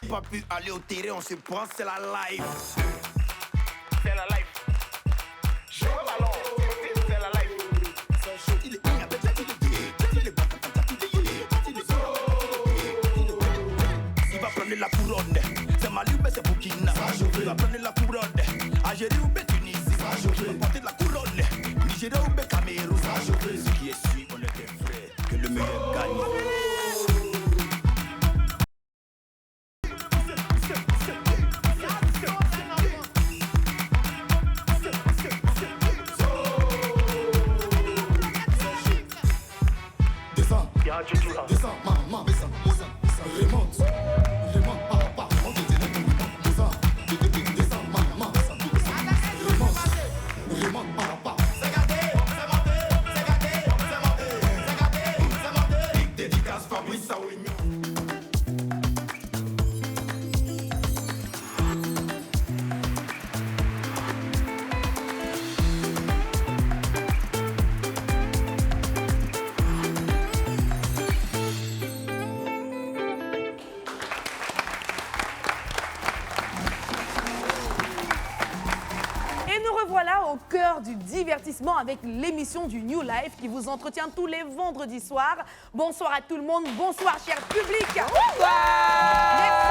pas pu aller au terrain, on se prend, c'est la live. C'est la life. Je veux ballon, c'est la life. Il va prendre la couronne, c'est Mali mais c'est Burkina. Il va prendre la couronne, Algérie ou Tunisie. Il va porter la couronne, Nigeria ou Cameroun. Ce qui est sûr, on est des frères, que le meilleur gagne. Descends, maman, descends, remonte, papa, remonte, descends, maman, remonte, papa. C'est gâté, dédicace Fabrice Awignon. Voilà au cœur du divertissement avec l'émission du New Life qui vous entretient tous les vendredis soirs. Bonsoir à tout le monde, bonsoir cher public. Merci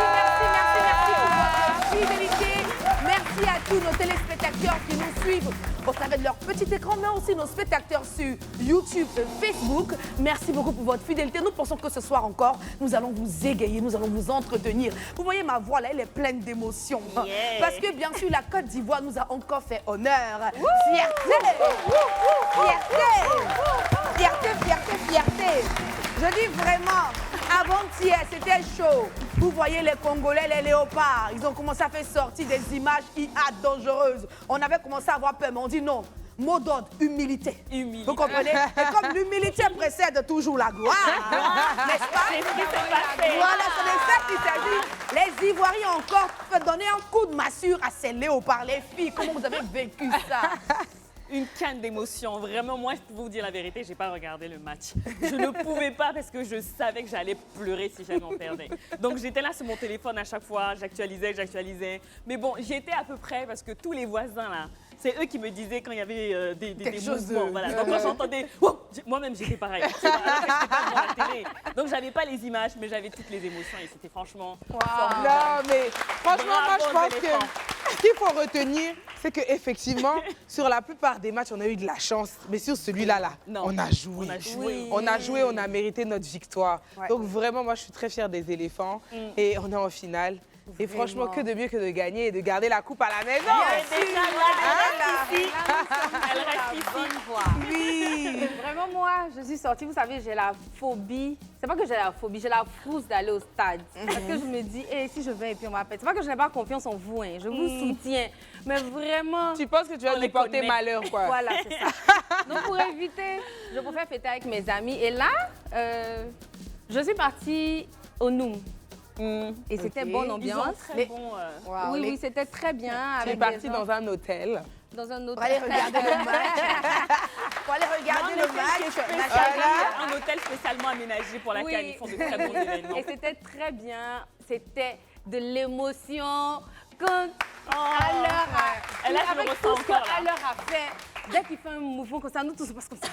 pour votre fidélité. Merci à tous nos téléspectateurs qui nous suivent au travers de leur petit écran, mais aussi nos spectateurs sur YouTube, Facebook. Merci beaucoup pour votre fidélité. Nous pensons que ce soir encore, nous allons vous égayer, nous allons vous entretenir. Vous voyez ma voix là, elle est pleine d'émotions. Yeah. Parce que bien sûr, la Côte d'Ivoire nous a encore fait honneur. Fierté, fierté. Je dis vraiment, avant-hier, c'était chaud. Vous voyez les Congolais, les léopards, ils ont commencé à faire sortir des images IA dangereuses. On avait commencé à avoir peur, mais on dit non. Mot d'ordre, humilité. Vous comprenez? Et comme l'humilité précède toujours la gloire, n'est-ce pas? C'est ce qui s'est passé. Voilà, c'est de ça qu'il s'agit. Les Ivoiriens ont encore donné un coup de massue à ces léopards. Les filles, comment vous avez vécu ça? Une canne d'émotions. Vraiment, moi, pour vous dire la vérité, j'ai pas regardé le match. Je ne pouvais pas parce que je savais que j'allais pleurer si jamais on perdait. Donc, j'étais là sur mon téléphone à chaque fois, j'actualisais. Mais bon, j'étais à peu près parce que tous les voisins, là, c'est eux qui me disaient quand il y avait des mouvements. Voilà. Donc, quand j'entendais, oh, moi-même, j'étais pareil. J'étais pas devant la télé. Donc, j'avais pas les images, mais j'avais toutes les émotions et c'était franchement formidable. Non, mais franchement, Bravo, moi, je pense éléphants. que ce qu'il faut retenir, c'est qu'effectivement, sur la plupart des matchs, on a eu de la chance. Mais sur celui-là, on a joué. On a joué. On a joué, on a mérité notre victoire. Ouais. Donc vraiment, moi, je suis très fière des éléphants. Et on est en finale. Et franchement, que de mieux que de gagner et de garder la coupe à la maison. Elle reste ici. Oui. Vraiment, moi, je suis sortie, vous savez, j'ai la phobie. C'est pas que j'ai la phobie, j'ai la frousse d'aller au stade. Parce que je me dis, si je viens et puis on m'appelle. C'est pas que je n'ai pas confiance en vous, hein. Je vous soutiens. Mais vraiment... Tu penses que tu vas nous porter malheur, quoi. Voilà, c'est ça. Donc, pour éviter, je préfère fêter avec mes amis. Et là, je suis partie au Noum. Et c'était bonne ambiance. Très bon. Oui, c'était très bien. Tu es partie dans un hôtel. Dans un hôtel. Pour aller regarder le match. Pour aller regarder le match. Un hôtel spécialement aménagé pour la CAN. Ils font de très bons événements. Et c'était très bien. C'était de l'émotion. Quand à l'heure Et là, je le avec ressens tout ce encore, qu'à l'heure a fait, dès qu'il fait un mouvement comme ça, nous tous on passe comme ça.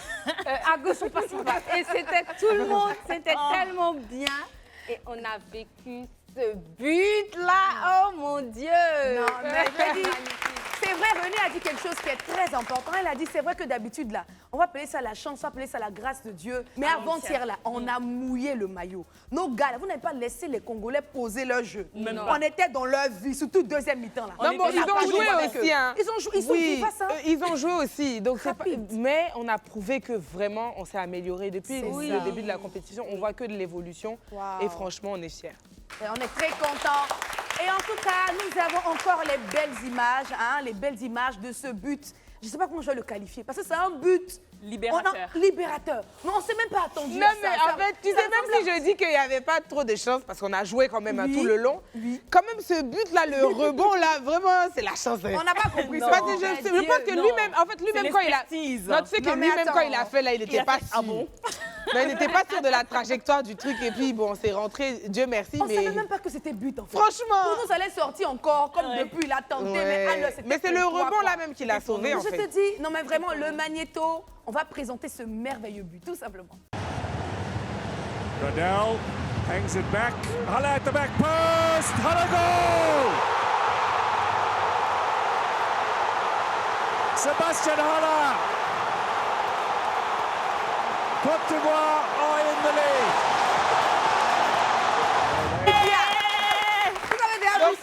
À gauche, on passe comme ça. Et c'était tout le monde, c'était tellement bien. Et on a vécu ce but-là. Oh mon Dieu! Non, mais c'est vrai, René a dit quelque chose qui est très important. Elle a dit, c'est vrai que d'habitude, là, on va appeler ça la chance, on va appeler ça la grâce de Dieu. Mais avant-hier, là, on a mouillé le maillot. Nos gars, là, vous n'avez pas laissé les Congolais poser leur jeu. On était dans leur vie, surtout deuxième mi-temps, là. Non, bon, ils ont joué aussi, hein. Ils sont face, hein. Ils ont joué aussi. Donc mais on a prouvé que vraiment, on s'est amélioré. Depuis le début de la compétition, on voit que de l'évolution. Et franchement, on est fiers. Et on est très contents. Et en tout cas, nous avons encore les belles images, hein, les belles images de ce but. Je ne sais pas comment je vais le qualifier, parce que c'est un but Libérateur. Libérateur. Mais on ne s'est même pas attendu Non, à ça. mais en fait, tu sais, même si je dis qu'il n'y avait pas trop de chance, parce qu'on a joué quand même tout le long, quand même ce but-là, le rebond, là, vraiment, c'est la chance. On n'a pas compris ça. Parce que je pense que lui-même, en fait, lui-même, quand il a... Non, tu sais que lui-même, quand il a fait, là, il n'était pas sûr. Ah bon? Non, il n'était pas sûr de la trajectoire du truc. Et puis, bon, c'est rentré, Dieu merci, On ne mais... savait même pas que c'était but, en fait. Franchement. Pour nous, ça allait sortir encore, comme depuis, il a tenté, mais alors, c'était Mais c'est le trois, rebond, quoi. là, même, qui l'a sauvé, en Je fait. te dis, non mais vraiment, le magnéto, on va présenter ce merveilleux but, tout simplement. Rodell hangs it back. Haller at the back post. Haller goal! Sebastian Haller. Côte d'Ivoire are in the lead. Donc,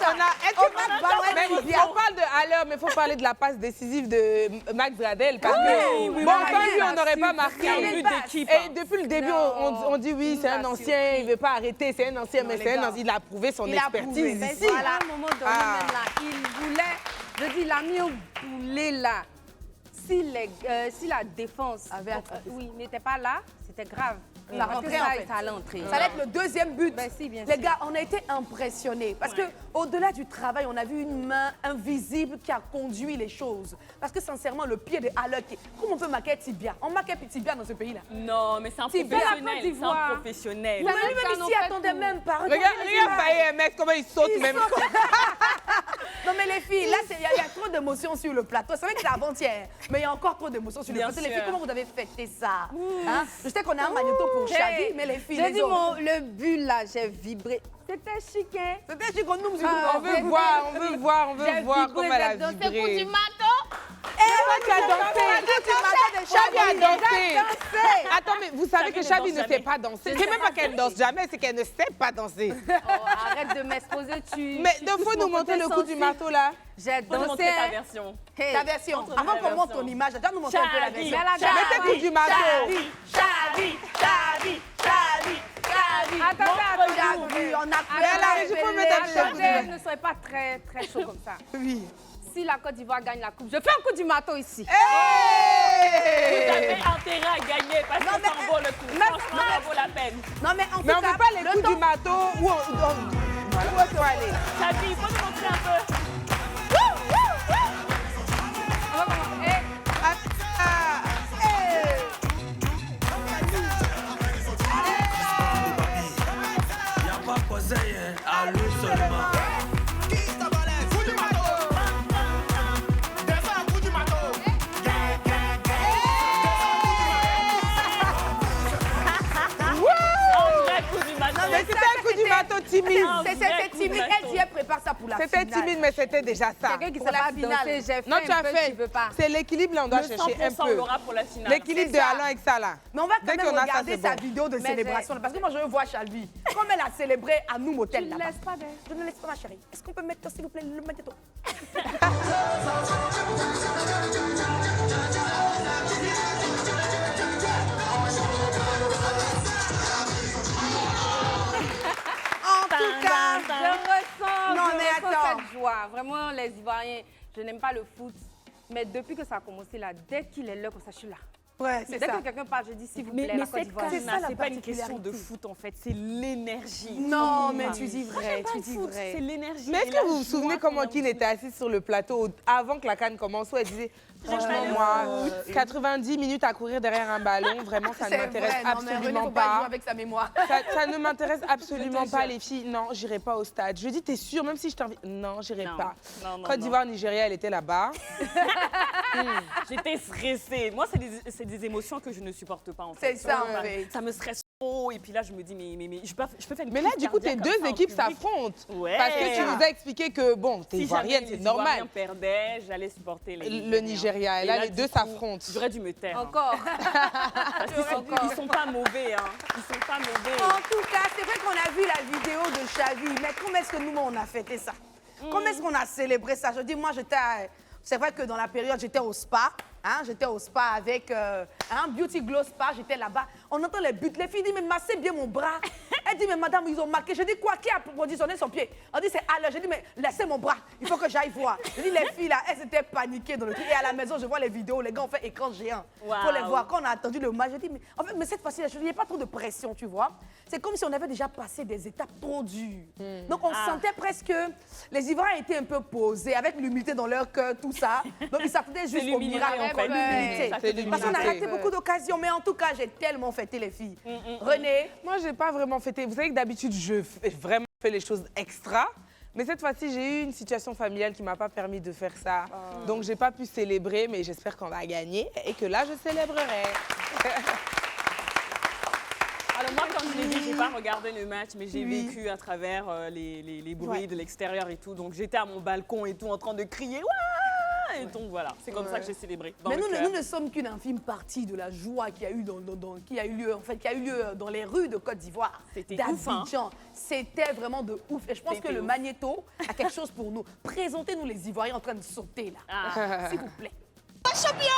on parle de Haller, mais il faut parler de la passe décisive de Max Gradel. Parce que, bon, sans lui, on n'aurait pas marqué. Et depuis le début, on dit oui, c'est un ancien, il ne veut pas arrêter, c'est un ancien, mais c'est un ancien. Il a prouvé son expertise ici. Voilà, à un moment donné, même là, il voulait, je dis, il a mis un boulet là. Si la défense n'était pas là, c'était grave. Ça Parce que rentrait, en fait. ça allait entrer. Ça allait être le deuxième but. Ben si, bien Les sûr. gars, on a été impressionnés. Parce que au-delà du travail, on a vu une main invisible qui a conduit les choses. Parce que sincèrement, le pied de Haller, comment on peut marquer tibia? On marquait tibia dans ce pays-là. Non, mais c'est un C'est bien la professionnel. Côte C'est un d'Ivoire. professionnel. Mais lui-même ici, attendait même pas. Regarde Faye, comment il saute même. Non mais les filles, là, il y a trop d'émotions sur le plateau. C'est vrai que c'est avant-hier, mais il y a encore trop d'émotions sur le Bien plateau. Les sûr. filles, comment vous avez fêté ça? Hein? Je sais qu'on a un magnéto pour Chavi, mais les filles, J'ai les dit, autres. le but là, j'ai vibré. C'était chic, hein? C'était chic, on nous On veut voir comment elle a J'ai coup vibré. du matos. Tu as dansé. Chavi a dansé. Attends, mais vous savez que Chavi ne sait pas danser. C'est même pas qu'elle ne danse jamais, c'est qu'elle ne sait pas danser. Oh, arrête de m'exposer, tu... Mais il faut nous montrer le coup du marteau, là. J'ai Faut nous dansé. montrer ta version. Hey. Ta version. Montre-nous Avant la qu'on monte version. ton image, attends, nous montrer un peu la Chavi. version. Mettez le coup du marteau. Attendez, Chavi, on a Mais à la régie, il faut mettre un petit coup du attendez, marteau. ne soyez pas très, très chaud comme ça. Oui. Si la Côte d'Ivoire gagne la coupe, je fais un coup du marteau ici. Vous avez intérêt à gagner parce que ça en vaut le coup. Franchement, ça vaut la peine. Non, mais en tout Mais on ne cas, veut pas les le coups temps- du marteau où voilà, où il faut aller. Chavi, il faut nous montrer un peu. On va commencer. Y'a pas conseil, à lui seulement. Coup du marteau. Descends, coup du marteau. Un vrai coup du matin. Mais c'était un coup du marteau timide. C'était timide. Elle dit, elle prépare ça pour la finale. C'était timide, mais c'était déjà ça. Quelqu'un qui Pour sait la pas finale. danser, j'ai fait Non, tu un as peu, fait. tu veux pas. C'est l'équilibre, là, on doit Le chercher un 100%, on peu. l'aura pour la finale. L'équilibre de C'est ça. Alain avec ça, là. Mais on va Dès quand qu'on même a ça, regarder c'est sa bon. vidéo de Mais célébration. Parce que moi, je veux voir Chalvi. Comme elle a célébré à nous, motel là-bas. Laisse pas d'air. Je ne laisse pas, ma chérie. Est-ce qu'on peut mettre, s'il vous plaît, le magnéto? En tout cas, Non, mais je ressens attends. cette joie. Vraiment, les Ivoiriens, je n'aime pas le foot. Mais depuis que ça a commencé là, dès qu'il est là, comme ça, je suis là. ouais, c'est Dès ça. que quelqu'un parle, je dis s'il vous Mais, plaît, mais la Côte cette d'Ivoire. C'est ça, canne, la c'est pas une question de particularité. foot en fait, c'est l'énergie. Non, mais tu dis vrai, tu Le dis foot, vrai. c'est l'énergie. Mais est-ce et que la vous vous joie souvenez qu'on comment a Kin aussi. était assise sur le plateau avant que la canne commence où elle disait franchement moi 90 minutes à courir derrière un ballon, vraiment ça ne C'est m'intéresse vrai, non, mais René, absolument faut pas jouer pas. avec sa mémoire. Ça ne m'intéresse absolument Je te pas jure. les filles. Non, j'irai pas au stade. Je dis t'es sûre même si je t'invite. Non, j'irai Non, pas. non, Côte d'Ivoire, Nigeria, elle était là-bas. J'étais stressée. Moi, c'est des émotions que je ne supporte pas en fait. C'est ça, Vraiment, en fait. Ça me stresse trop. Et puis là, je me dis, mais je peux faire une Mais là, crise du coup, tes cardiaque comme deux ça en équipes public. s'affrontent. Ouais. Parce que tu nous as expliqué que bon, t'es Si ivoirienne, jamais c'est les Ivoiriens normal. perdaient, j'allais supporter les Le Nigériens. Nigeria, et là, les du deux coup, s'affrontent. J'aurais dû me taire. Encore. Parce qu'ils sont pas mauvais, hein. Ils sont pas mauvais. En tout cas, c'est vrai qu'on a vu la vidéo de Chavi, mais comment est-ce que nous, on a fêté ça? Comment est-ce qu'on a célébré ça? Je dis, moi, c'est vrai que dans la période, j'étais au spa. Hein, j'étais au spa avec un Beauty Glow Spa, j'étais là-bas. on entend les buts. Les filles disent, mais massez bien mon bras. Elle dit, mais madame, ils ont marqué. Je dis, quoi, qui a positionné son pied? On dit, c'est à l'heure. Je dis, mais laissez mon bras, il faut que j'aille voir. Je dis, les filles là, elles étaient paniquées dans le truc. Et à la maison, je vois les vidéos, les gars ont fait écran géant pour les voir. Quand on a attendu le match, je dis, mais en fait, mais cette fois-ci, il n'y a pas trop de pression, tu vois. C'est comme si on avait déjà passé des étapes trop dures. Donc on sentait presque, les Ivoiriens étaient un peu posés, avec l'humilité dans leur cœur, tout ça. Donc ils s'attendaient juste au miracle. Parce qu'on a raté beaucoup d'occasions, mais en tout cas, j'ai tellement fêté les filles. René? Moi, j'ai pas vraiment fêté. Vous savez que d'habitude, je fais vraiment les choses extra. Mais cette fois-ci, j'ai eu une situation familiale qui m'a pas permis de faire ça. Donc, j'ai pas pu célébrer, mais j'espère qu'on va gagner et que là, je célébrerai. Alors moi, quand je l'ai dit, j'ai pas regardé le match, mais j'ai vécu à travers les bruits de l'extérieur et tout. Donc j'étais à mon balcon et tout, en train de crier. Ouah! Et donc voilà, c'est comme ça que j'ai célébré. Mais nous ne sommes qu'une infime partie de la joie qui a eu lieu dans les rues de Côte d'Ivoire. C'était ouf, hein? C'était vraiment de ouf. Et je pense que le Magnéto a quelque chose pour nous. Présentez-nous les Ivoiriens en train de sauter là, s'il vous plaît. Champion!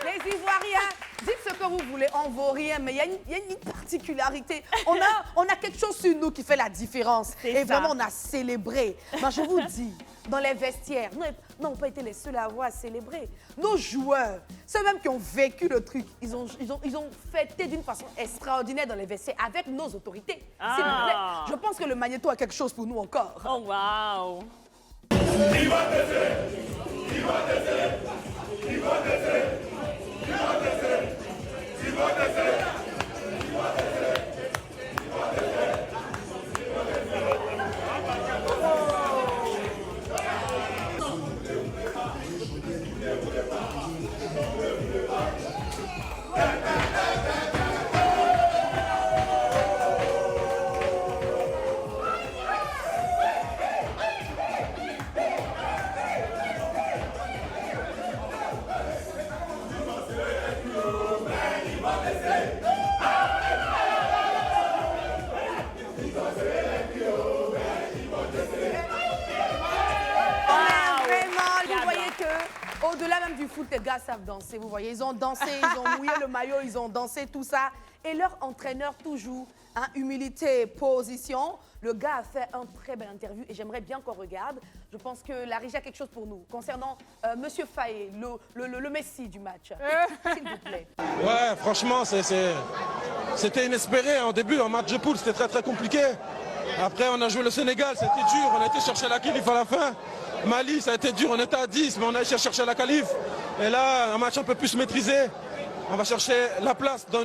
Les Ivoiriens, dites ce que vous voulez, on vaut rien, mais il y a une particularité. On a quelque chose sur nous qui fait la différence. Et vraiment, on a célébré. Ben, je vous dis, dans les vestiaires, nous n'avons pas été les seuls à avoir célébré. Nos joueurs, ceux-mêmes qui ont vécu le truc, ils ont fêté d'une façon extraordinaire dans les vestiaires avec nos autorités. S'il vous plaît, je pense que le Magnéto a quelque chose pour nous encore. Oh, waouh! Au-delà même du foot, les gars savent danser, vous voyez. Ils ont dansé, ils ont mouillé le maillot, ils ont dansé, tout ça. Et leur entraîneur, toujours, hein, humilité, position. Le gars a fait un très belle interview et j'aimerais bien qu'on regarde. Je pense que la régie a quelque chose pour nous. Concernant Monsieur Faye, le Messi du match. S'il vous plaît. Ouais, franchement, c'était inespéré. Au début, en match de poule, c'était très, très compliqué. Après, on a joué le Sénégal, c'était dur. On a été chercher la qualif à la fin. Mali, ça a été dur, on était à 10, mais on a été chercher la qualif. Et là, un match un peu plus maîtrisé. On va chercher la place de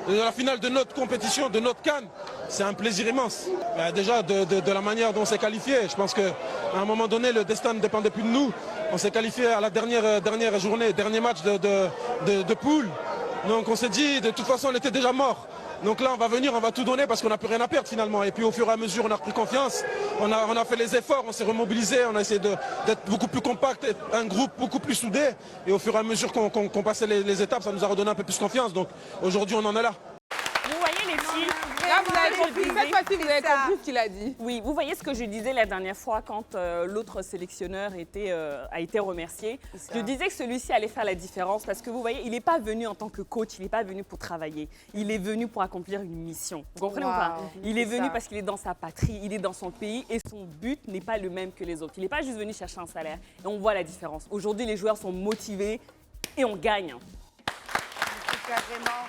la finale de notre compétition, de notre CAN. C'est un plaisir immense. Déjà, de la manière dont on s'est qualifié, je pense qu'à un moment donné, le destin ne dépendait plus de nous. On s'est qualifié à la dernière journée, dernier match de poule. Donc on s'est dit, de toute façon, on était déjà mort. Donc là, on va venir, on va tout donner parce qu'on n'a plus rien à perdre finalement. Et puis au fur et à mesure, on a repris confiance. On a fait les efforts, on s'est remobilisé, on a essayé d'être beaucoup plus compact, un groupe beaucoup plus soudé. Et au fur et à mesure qu'on passait les étapes, ça nous a redonné un peu plus confiance. Donc aujourd'hui, on en est là. Vous voyez les filles, Là, vous avez compris. Cette fois-ci, vous avez compris ce qu'il a dit. oui, vous voyez ce que je disais la dernière fois quand l'autre sélectionneur a été remercié. Je disais que celui-ci allait faire la différence parce que vous voyez, il n'est pas venu en tant que coach, il n'est pas venu pour travailler. Il est venu pour accomplir une mission. Vous comprenez ou pas? Il est venu parce qu'il est dans sa patrie, il est dans son pays et son but n'est pas le même que les autres. Il n'est pas juste venu chercher un salaire. Et on voit la différence. Aujourd'hui, les joueurs sont motivés et on gagne. En tout cas, vraiment.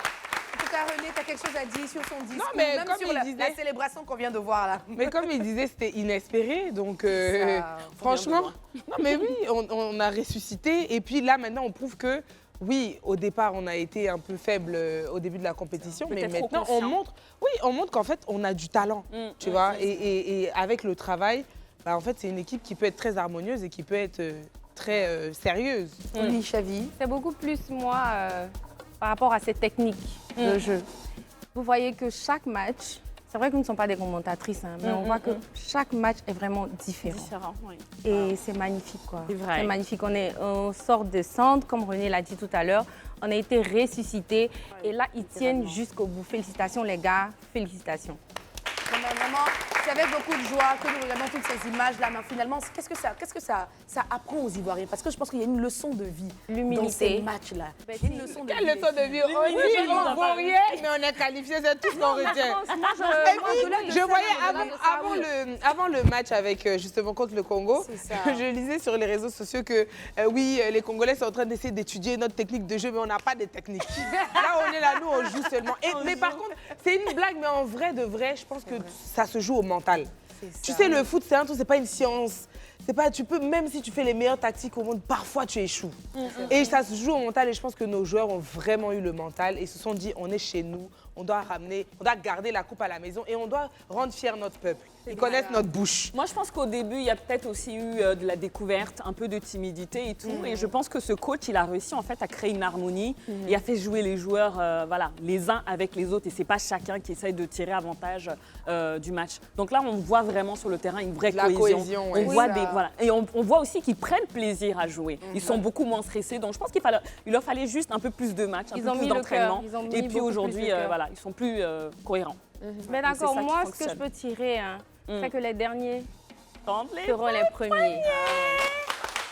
En tout cas, René, tu as quelque chose à dire sur son discours, mais même comme sur il disait- la célébration qu'on vient de voir là. Mais comme il disait, c'était inespéré. Donc, Ça, franchement, non, mais oui, on a ressuscité. Et puis là, maintenant, on prouve que, oui, au départ, on a été un peu faible au début de la compétition. Mais Peut-être trop maintenant, confiant. on montre qu'en fait, on a du talent. Tu vois, et avec le travail, bah, en fait, c'est une équipe qui peut être très harmonieuse et qui peut être très sérieuse. Oui, Chavi. C'est beaucoup plus, moi, par rapport à ces techniques de jeu. Vous voyez que chaque match, c'est vrai que nous ne sommes pas des commentatrices, hein, mais on voit que chaque match est vraiment différent. Différent, oui. Et c'est magnifique, quoi. C'est vrai. C'est magnifique. On sort de centre, comme René l'a dit tout à l'heure. On a été ressuscités. Et là, ils tiennent jusqu'au bout. Félicitations, les gars. Félicitations. Non, mais vraiment, c'est avec beaucoup de joie que nous regardons toutes ces images-là. Mais finalement, qu'est-ce que ça apprend aux Ivoiriens? Parce que je pense qu'il y a une leçon de vie dans ces matchs-là. Il y a une leçon de Quelle vie. leçon de vie? On ne vaut rien, mais on est qualifié, c'est tout ce qu'on retient. Je voyais avant le match avec justement contre le Congo, je lisais sur les réseaux sociaux que oui, les Congolais sont en train d'essayer d'étudier notre technique de jeu, mais on n'a pas de technique. Là, on est là, nous, on joue seulement. Mais par contre, c'est une blague, mais en vrai de vrai, je pense que ça se joue au mental. Tu sais, le foot, c'est un truc, c'est pas une science. C'est pas, tu peux, même si tu fais les meilleures tactiques au monde, parfois tu échoues. Et ça se joue au mental et je pense que nos joueurs ont vraiment eu le mental et se sont dit, on est chez nous, on doit garder la coupe à la maison et on doit rendre fier notre peuple. Ils connaissent notre bouche. Moi, je pense qu'au début, il y a peut-être aussi eu de la découverte, un peu de timidité et tout. Et je pense que ce coach, il a réussi en fait à créer une harmonie et a fait jouer les joueurs, voilà, les uns avec les autres. Et c'est pas chacun qui essaye de tirer avantage du match. Donc là, on voit vraiment sur le terrain une vraie cohésion. Ouais. On voit voilà. Et on voit aussi qu'ils prennent plaisir à jouer. Ils sont beaucoup moins stressés. Donc je pense il leur fallait juste un peu plus de matchs, un peu plus d'entraînement. Et puis aujourd'hui, voilà, ils sont plus cohérents. Mais d'accord, moi, ce que je peux tirer, hein, c'est que les derniers seront les premiers.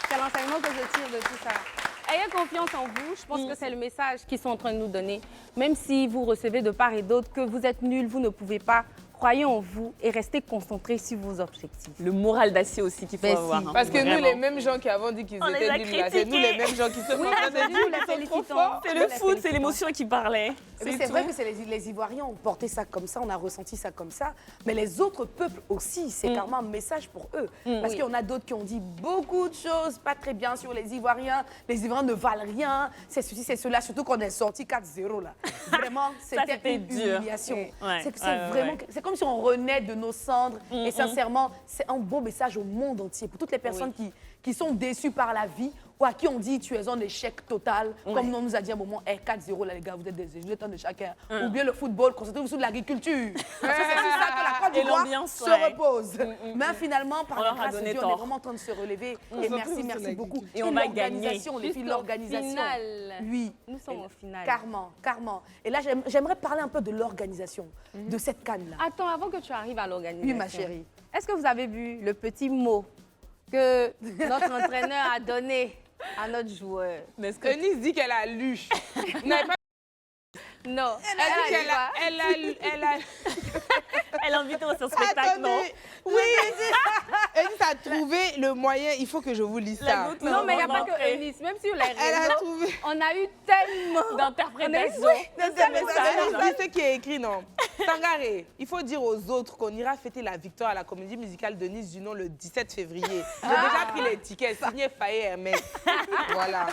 C'est l'enseignement que je tire de tout ça. Ayez confiance en vous. Je pense que c'est le message qu'ils sont en train de nous donner. Même si vous recevez de part et d'autre que vous êtes nuls, vous ne pouvez pas. Croyez en vous et restez concentrés sur vos objectifs. Le moral d'acier aussi qu'il faut avoir. Hein, parce que vraiment. nous, les mêmes gens qui avons dit qu'ils étaient nuls, c'est nous les mêmes gens qui sont en train de dire qu'ils sont trop forts. C'est le foot, c'est l'émotion qui parlait. C'est vrai que les Ivoiriens ont porté ça comme ça, on a ressenti ça comme ça. Mais les autres peuples aussi, c'est carrément un message pour eux. Parce qu'il y en a d'autres qui ont dit beaucoup de choses pas très bien sur les Ivoiriens. Les Ivoiriens ne valent rien. C'est ceci, c'est cela. Surtout qu'on est sorti 4-0 là. Vraiment, c'était une humiliation. C'est comme si on renaît de nos cendres. Et sincèrement, c'est un beau message au monde entier. Pour toutes les personnes qui sont déçues par la vie ou à qui on dit tu es un échec total. Comme on nous a dit à un moment, 4-0 là les gars, vous êtes des échecs, le temps de chacun. Ou bien le football, concentrez-vous sur l'agriculture. Parce que c'est sur ça que la Côte d'Ivoire se repose. Mais finalement, par la grâce de Dieu, on est vraiment en train de se relever. Et merci beaucoup. Et on va gagner. Les filles, l'organisation. Oui. Nous sommes au final. Carrément. Et là, j'aimerais parler un peu de l'organisation de cette canne-là. Attends, avant que tu arrives à l'organisation. Oui, ma chérie. Est-ce que vous avez vu le petit mot que notre entraîneur a donné à notre joueur? Eunice dit qu'elle a lu. Non. Elle a invité au spectacle, non? Oui. Eunice a trouvé le moyen. Il faut que je vous lise ça. Non, mais il n'y a pas que Eunice. Même sur les réseaux, on a eu tellement d'interprétations. C'est ce qui est écrit, non? Sangaré, il faut dire aux autres qu'on ira fêter la victoire à la comédie musicale de Nice du Nom le 17 février. J'ai déjà pris les tickets, signé Faye Hermès. Voilà.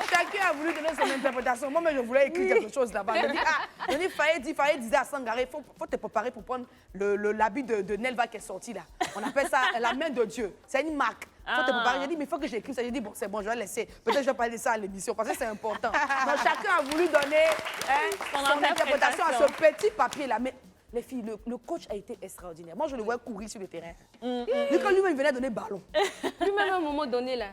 Chacun a voulu donner son interprétation. Moi, je voulais écrire quelque chose là-bas. Je dis, Faye disait à Sangaré, il faut te préparer pour prendre l'habit de Nelva qui est sorti là. On appelle ça la main de Dieu. C'est une marque. Il faut te préparer. J'ai dit, mais il faut que j'écrive ça. J'ai dit, bon, c'est bon, je vais laisser. Peut-être que je vais parler de ça à l'émission parce que c'est important. Donc, chacun a voulu donner son interprétation à ce petit papier là. Mais les filles, le coach a été extraordinaire. Moi, je le voyais courir sur le terrain. Quand lui-même venait donner ballon. Lui-même, à un moment donné, là,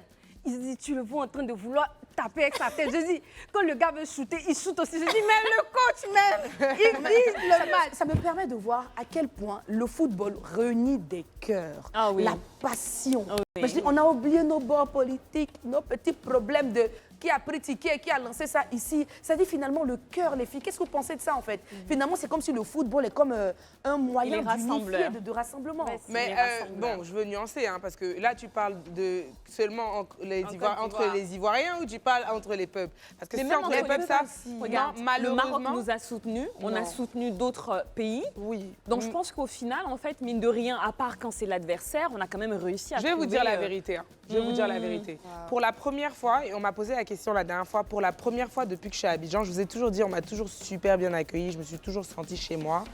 il se dit, tu le vois en train de vouloir taper avec sa tête. Je dis, quand le gars veut shooter, il shoot aussi. Je dis, mais le coach même, il vise le match. Ça me permet de voir à quel point le football réunit des cœurs, la passion. Mais je dis, on a oublié nos bords politiques, nos petits problèmes de qui a pris ticket, qui a lancé ça ici. Ça dit finalement le cœur, les filles. Qu'est-ce que vous pensez de ça en fait? Finalement, c'est comme si le football est comme un moyen d'unifier, de rassemblement. Mais bon, je veux nuancer, hein, parce que là, tu parles de seulement entre les Ivoiriens ou tu parles entre les peuples? Parce que c'est entre les peuples, ça, regarde, malheureusement... le Maroc nous a soutenus, on a soutenu d'autres pays. Oui. Donc je pense qu'au final, en fait, mine de rien, à part quand c'est l'adversaire, on a quand même réussi à Je vais vous dire la vérité. Hein. Je vais vous dire la vérité. Pour la première fois, et on m'a posé la question la dernière fois, pour la première fois depuis que je suis à Abidjan, je vous ai toujours dit, on m'a toujours super bien accueillie, je me suis toujours sentie chez moi.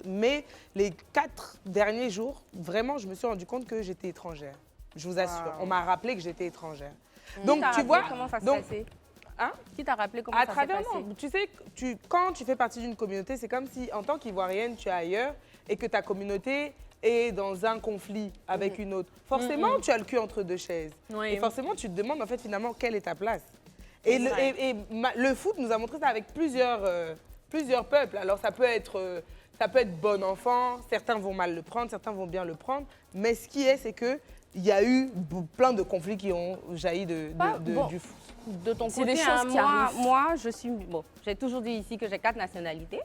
Mais les 4 derniers jours, vraiment, je me suis rendu compte que j'étais étrangère. Je vous assure. On m'a rappelé que j'étais étrangère. Donc, tu vois... Comment ça s'est passé? Hein? Qui t'a rappelé comment à ça s'est travers passé? Tu sais, quand tu fais partie d'une communauté, c'est comme si, en tant qu'Ivoirienne, tu es ailleurs et que ta communauté est dans un conflit avec une autre. Forcément, tu as le cul entre deux chaises. Oui. Et forcément, tu te demandes, en fait, finalement, quelle est ta place. Et le foot nous a montré ça avec plusieurs peuples. Alors, ça peut être bon enfant, certains vont mal le prendre, certains vont bien le prendre. Mais ce qui est, c'est qu'il y a eu plein de conflits qui ont jailli du foot. De ton côté, des choses qui moi, je suis... Bon, j'ai toujours dit ici que j'ai 4 nationalités.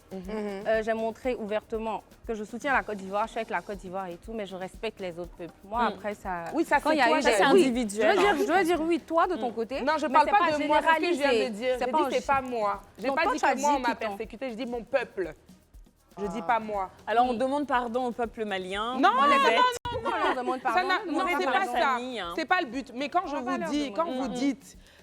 J'ai montré ouvertement que je soutiens la Côte d'Ivoire, je suis avec la Côte d'Ivoire et tout, mais je respecte les autres peuples. Moi, après, ça... Oui, ça, quand il y a eu c'est individuel. Je veux dire oui, toi, de ton côté. Non, je ne parle pas de moi, c'est ce que je viens de dire. J'ai dit, c'est pas moi. Je n'ai pas dit que moi, on m'a persécuté, je dis mon peuple. Je dis pas moi. Alors, on demande pardon au peuple malien. Non, on leur demande pardon. Non, c'est pas ça. C'est pas le but. Mais quand je vous dis,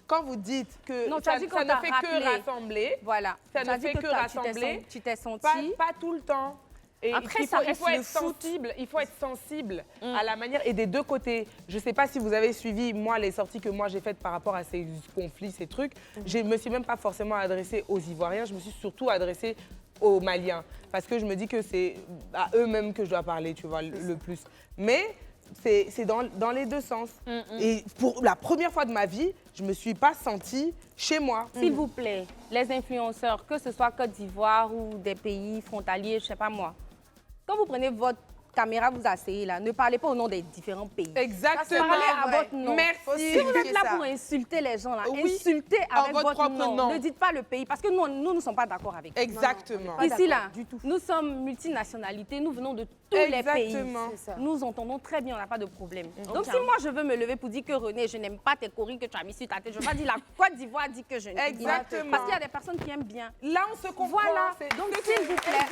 quand vous dites que ça ne fait que rassembler, voilà. Ça ne fait que rassembler, tu t'es senti. Pas tout le temps. Et après, il faut être sensible à la manière et des deux côtés. Je ne sais pas si vous avez suivi, moi, les sorties que moi j'ai faites par rapport à ces conflits, ces trucs. Je ne me suis même pas forcément adressée aux Ivoiriens, je me suis surtout adressée aux Maliens. Parce que je me dis que c'est à eux-mêmes que je dois parler, tu vois, le plus. Mais c'est dans les deux sens. Et pour la première fois de ma vie, je ne me suis pas sentie chez moi. S'il vous plaît, les influenceurs, que ce soit Côte d'Ivoire ou des pays frontaliers, je ne sais pas moi, quand vous prenez votre caméra, vous asseyez là, ne parlez pas au nom des différents pays. Exactement. Parlez à votre nom. Merci. Si vous êtes là pour insulter les gens, là, insultez avec votre propre nom. Ne dites pas le pays, parce que nous ne sommes pas d'accord avec. Exactement. Ici, là, nous sommes multinationalités, nous venons de tous les pays. Nous entendons très bien, on n'a pas de problème. Donc, si moi, je veux me lever pour dire que René, je n'aime pas tes coris que tu as mis sur ta tête, je ne vais pas dire la Côte d'Ivoire dit que je n'aime pas. Exactement. Parce qu'il y a des personnes qui aiment bien. Là, on se comprend. Voilà. Donc, s'il vous plaît,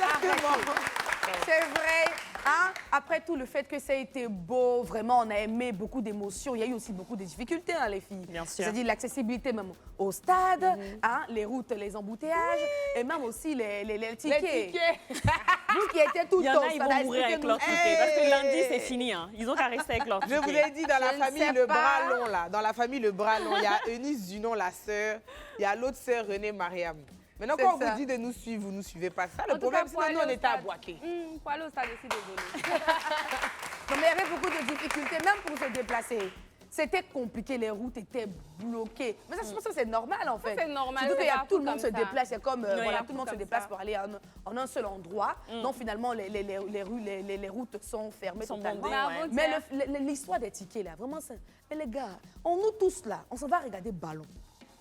c'est vrai. Hein? Après tout, le fait que ça a été beau, vraiment, on a aimé beaucoup d'émotions. Il y a eu aussi beaucoup de difficultés, hein, les filles. Bien sûr. C'est-à-dire l'accessibilité même au stade, hein, les routes, les embouteillages, et même aussi les tickets. Les tickets. Vous qui étiez tout Il y en a, ils vont mourir avec leur ticket. Parce que lundi, c'est fini. Hein. Ils ont qu'à rester avec leur ticket. Je vous ai dit, dans la famille, le bras long, là. Dans la famille, le bras long, il y a Eunice Dunon, la sœur. Il y a l'autre sœur, René Mariam. Maintenant, quand on vous dit de nous suivre, vous ne nous suivez pas. Ça, le problème, c'est que nous, on était à Boaké. Poilot, ça décide, désolé. Non, mais il y avait beaucoup de difficultés, même pour se déplacer. C'était compliqué, les routes étaient bloquées. Mais ça, je pense que c'est normal, en fait. C'est normal. Surtout que tout le monde se déplace. C'est comme, voilà, tout le monde se déplace pour aller en un seul endroit. Donc, finalement, les routes sont fermées totalement. Mais l'histoire des tickets, là, vraiment, mais les gars, nous tous, là, on s'en va regarder ballon.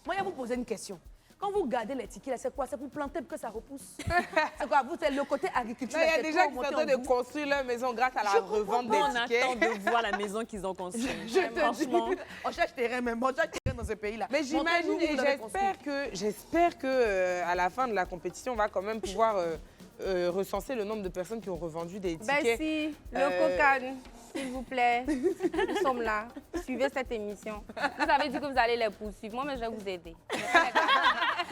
Moi, je vais vous poser une question. Quand vous gardez les tickets, c'est quoi? C'est pour planter pour que ça repousse? C'est quoi? Vous, c'est le côté agriculture. Il y a des gens qui sont en train de construire leur maison grâce à la revente des tickets. On attend de voir la maison qu'ils ont construite. Je te dis, on cherche terrain, même. On cherche terrain dans ce pays-là. Mais j'imagine et j'espère que à la fin de la compétition, on va quand même pouvoir recenser le nombre de personnes qui ont revendu des tickets. Ben si, le Cocan. S'il vous plaît, nous sommes là. Suivez cette émission. Vous avez dit que vous allez les poursuivre. Moi, mais je vais vous aider.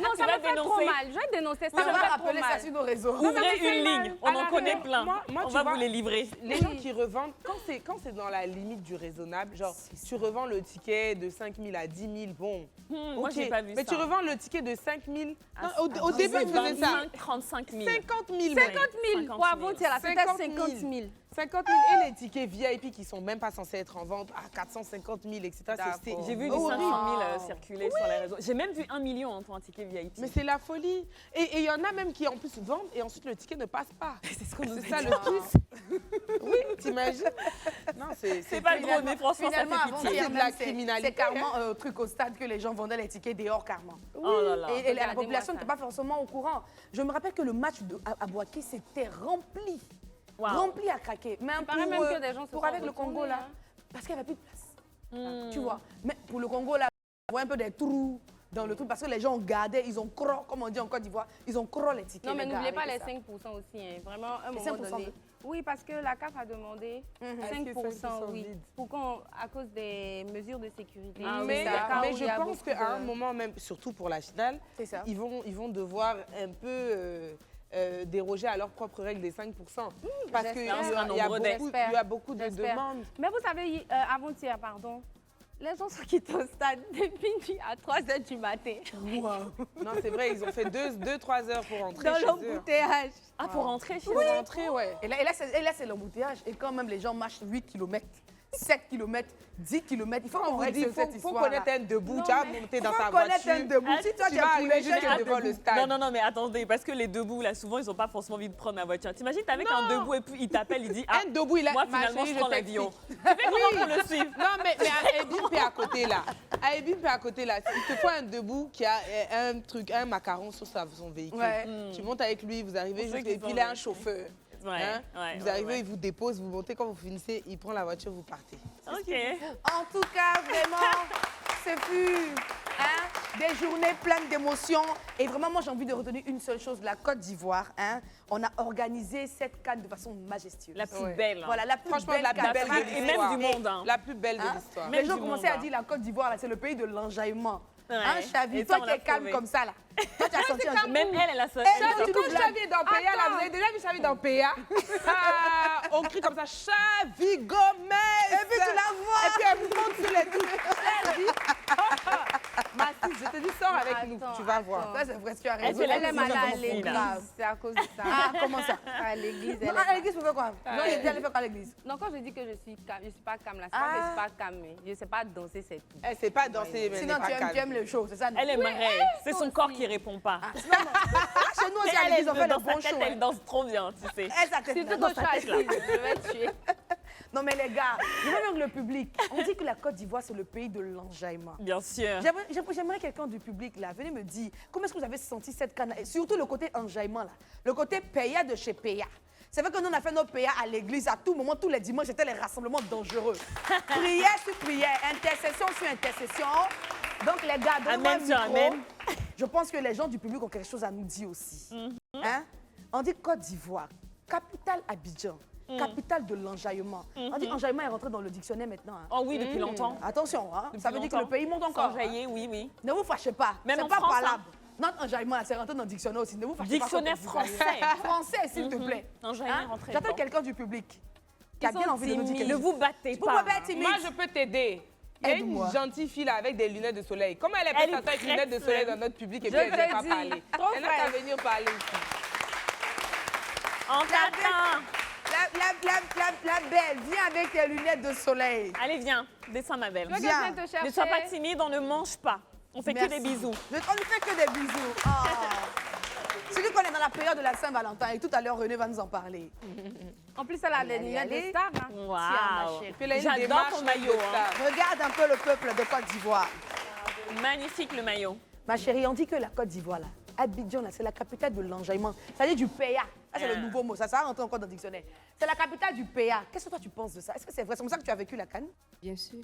Non, ça va faire trop mal. Je vais dénoncer ça. On va rappeler ça sur nos réseaux. Ouvrez une ligne. On en connaît plein. On va vous les livrer. Les gens qui revendent, quand c'est dans la limite du raisonnable, genre tu revends le ticket de 5 000 à 10 000, bon. Moi, j'ai pas vu ça. Mais tu revends le ticket de 5 000. Au début, tu faisais ça. 35 000. 50 000. 50 000. Pour avant, c'était 50 000. 50 000 et les tickets VIP qui sont même pas censés être en vente à 450 000, etc. J'ai vu du 500 000 circuler sur les réseaux. J'ai même vu 1 million pour un ticket VIP. Mais c'est la folie. Et il y en a même qui en plus vendent et ensuite le ticket ne passe pas. C'est ça le pire. Oui, t'imagines? Non, c'est pas drôle, mais franchement, ça fait pitié. C'est de la criminalité. C'est carrément un truc au stade que les gens vendaient les tickets dehors, carrément. Oh là là. Et la population n'était pas forcément au courant. Je me rappelle que le match à Boaké, c'était rempli. Wow. Rempli à craquer. Même paraît même que des gens se pour sont avec le Congo, là, hein. parce qu'il n'y avait plus de place. Tu vois. Mais pour le Congo, là, on voit un peu des trous dans le truc parce que les gens gardaient, ils ont croc, comme on dit en Côte d'Ivoire, ils ont croc les tickets. Non, mais les n'oubliez gars, pas les avec ça. 5% aussi. Hein. Vraiment, à un Les moment 5% donné. Oui, parce que la CAF a demandé 5%, oui. À cause des mesures de sécurité. Mais je pense qu'à un moment même, surtout pour la finale, ils vont devoir un peu déroger à leurs propres règles des 5%. Parce qu'il y a beaucoup de demandes. Mais vous savez, avant-hier, pardon, les gens sont quittés au stade depuis à 3h du matin. Wow. Non, c'est vrai, ils ont fait 2-3 heures pour rentrer dans chez eux. l'embouteillage. Ah, pour rentrer chez eux? Pour rentrer, ouais. Et là, c'est l'embouteillage. Et quand même, les gens marchent 8 km, 7 km, 10 km. Il faut qu'on règle cette histoire. Il faut connaître un debout. Tu vas monter dans ta voiture. Il faut connaître un debout. Si toi, tu vas as arriver jusqu'à devant le stade. Non, mais attendez, parce que les debout, là, souvent, ils n'ont pas forcément envie de prendre la voiture. T'imagines, t'es avec un debout et puis il t'appelle, il dit ah, un debout, moi, finalement, je prends l'avion. Tu fais comment pour le suivre? Non, mais à Ebimpe à côté, là. À Ebimpe à côté, là, il te faut un debout qui a un macaron sur son véhicule. Tu montes avec lui, vous arrivez, et puis il a un chauffeur. Vous arrivez, il vous dépose, vous montez, quand vous finissez, il prend la voiture, vous partez. OK. En tout cas, vraiment, ce fut des journées pleines d'émotions. Et vraiment, moi, j'ai envie de retenir une seule chose, la Côte d'Ivoire. On a organisé cette CAN de façon majestueuse. La plus belle. Voilà, la plus Franchement, belle la plus belle de l'histoire. Et même du monde. La plus belle de l'histoire. Les gens commençaient à dire la Côte d'Ivoire, c'est le pays de l'enjaillement. Chavi, Et toi ça, on qui es l'a calme prouvé. comme ça, là. Toi, tu as senti un Même elle a sa... Chavi, quand Chavi est dans PA, là, vous avez déjà vu Chavi dans PA? On crie comme ça, Chavi Gomez! Et puis tu la vois! Et puis elle monte sur les trucs. Chavi! Mathis, je te dis, sors avec nous, tu vas voir. Ça, c'est vrai, tu as Elle raison. fait la Elle est malade à cuisine, l'église, là. c'est à cause de ça. Ah, comment ça? À l'église, Non, à l'église, vous faites quoi? Non, il est allé faire quoi à l'église? Non, quand je dis que je suis calme, je suis pas calme là, c'est pas que je suis pas calme, mais je sais pas danser, c'est tout. Elle sait pas danser, mais Sinon, elle n'est pas tu aimes le show, c'est ça? Elle est marée. C'est son corps qui répond pas. Chez nous aussi, à l'église, on fait le Dans bon sa tête, show. elle danse trop bien, tu sais. Elle, ça Surtout quand je suis assise, je vais tuer. Non, mais les gars, je veux même le public. On dit que la Côte d'Ivoire, c'est le pays de l'enjaillement. Bien sûr. J'aimerais quelqu'un du public, là, venez me dire, comment est-ce que vous avez senti cette canne, et surtout le côté enjaillement, là, le côté PA de chez PA. C'est vrai que nous, on a fait nos PA à l'église, à tout moment, tous les dimanches, c'était les rassemblements dangereux. Prière sur prière, intercession sur intercession. Donc, les gars, donnez-moi Amen un sur micro. amen. Je pense que les gens du public ont quelque chose à nous dire aussi. Hein? On dit Côte d'Ivoire, capitale Abidjan. Capitale de l'enjaillement. On dit enjaillement est rentré dans le dictionnaire maintenant. Oh oui, depuis longtemps. Attention, ça veut dire que le pays monte encore. Enjaillé, oui. Ne vous fâchez pas. Même c'est en pas France, parlable. Notre enjaillement, c'est rentré dans le dictionnaire aussi. Ne vous fâchez Dictionnaire pas. français. Français, s'il te plaît. Enjaillement est rentré J'attends dedans. quelqu'un du public qui a bien envie de nous dire quelque Ne chose. vous battez Pourquoi pas. pas être timide? Moi, je peux t'aider. Il y a une Aide-moi. gentille fille là avec des lunettes de soleil. Comment elle est Elle prête à est avec des lunettes de très soleil seule. dans notre public et Je puis elle ne te vient pas dis, parler? trop Elle n'a qu'à fraîche. venir parler ici. On t'attend. La belle, viens avec tes lunettes de soleil. Allez, viens. Descends, ma belle. Je vais Viens. te chercher. Ne sois pas timide, on ne mange pas. On fait que Merci. des bisous. On ne fait que des bisous. Surtout qu'on est dans la période de la Saint-Valentin et tout à l'heure, René va nous en parler. En plus, elle a des lunettes de star. Hein. Tiens, ma Waouh. chérie. Puis elle a une J'adore démarche ton de maillot. star. Regarde un peu le peuple de Côte d'Ivoire. Magnifique le maillot. Ma chérie, on dit que la Côte d'Ivoire, là, Abidjan, là, c'est la capitale de l'enjaillement. Ça veut dire du PA. Ça, c'est le nouveau mot. Ça va rentrer encore dans le dictionnaire. C'est la capitale du PA. Qu'est-ce que toi, tu penses de ça? Est-ce que c'est vrai? C'est comme ça que tu as vécu la Cannes? Bien sûr.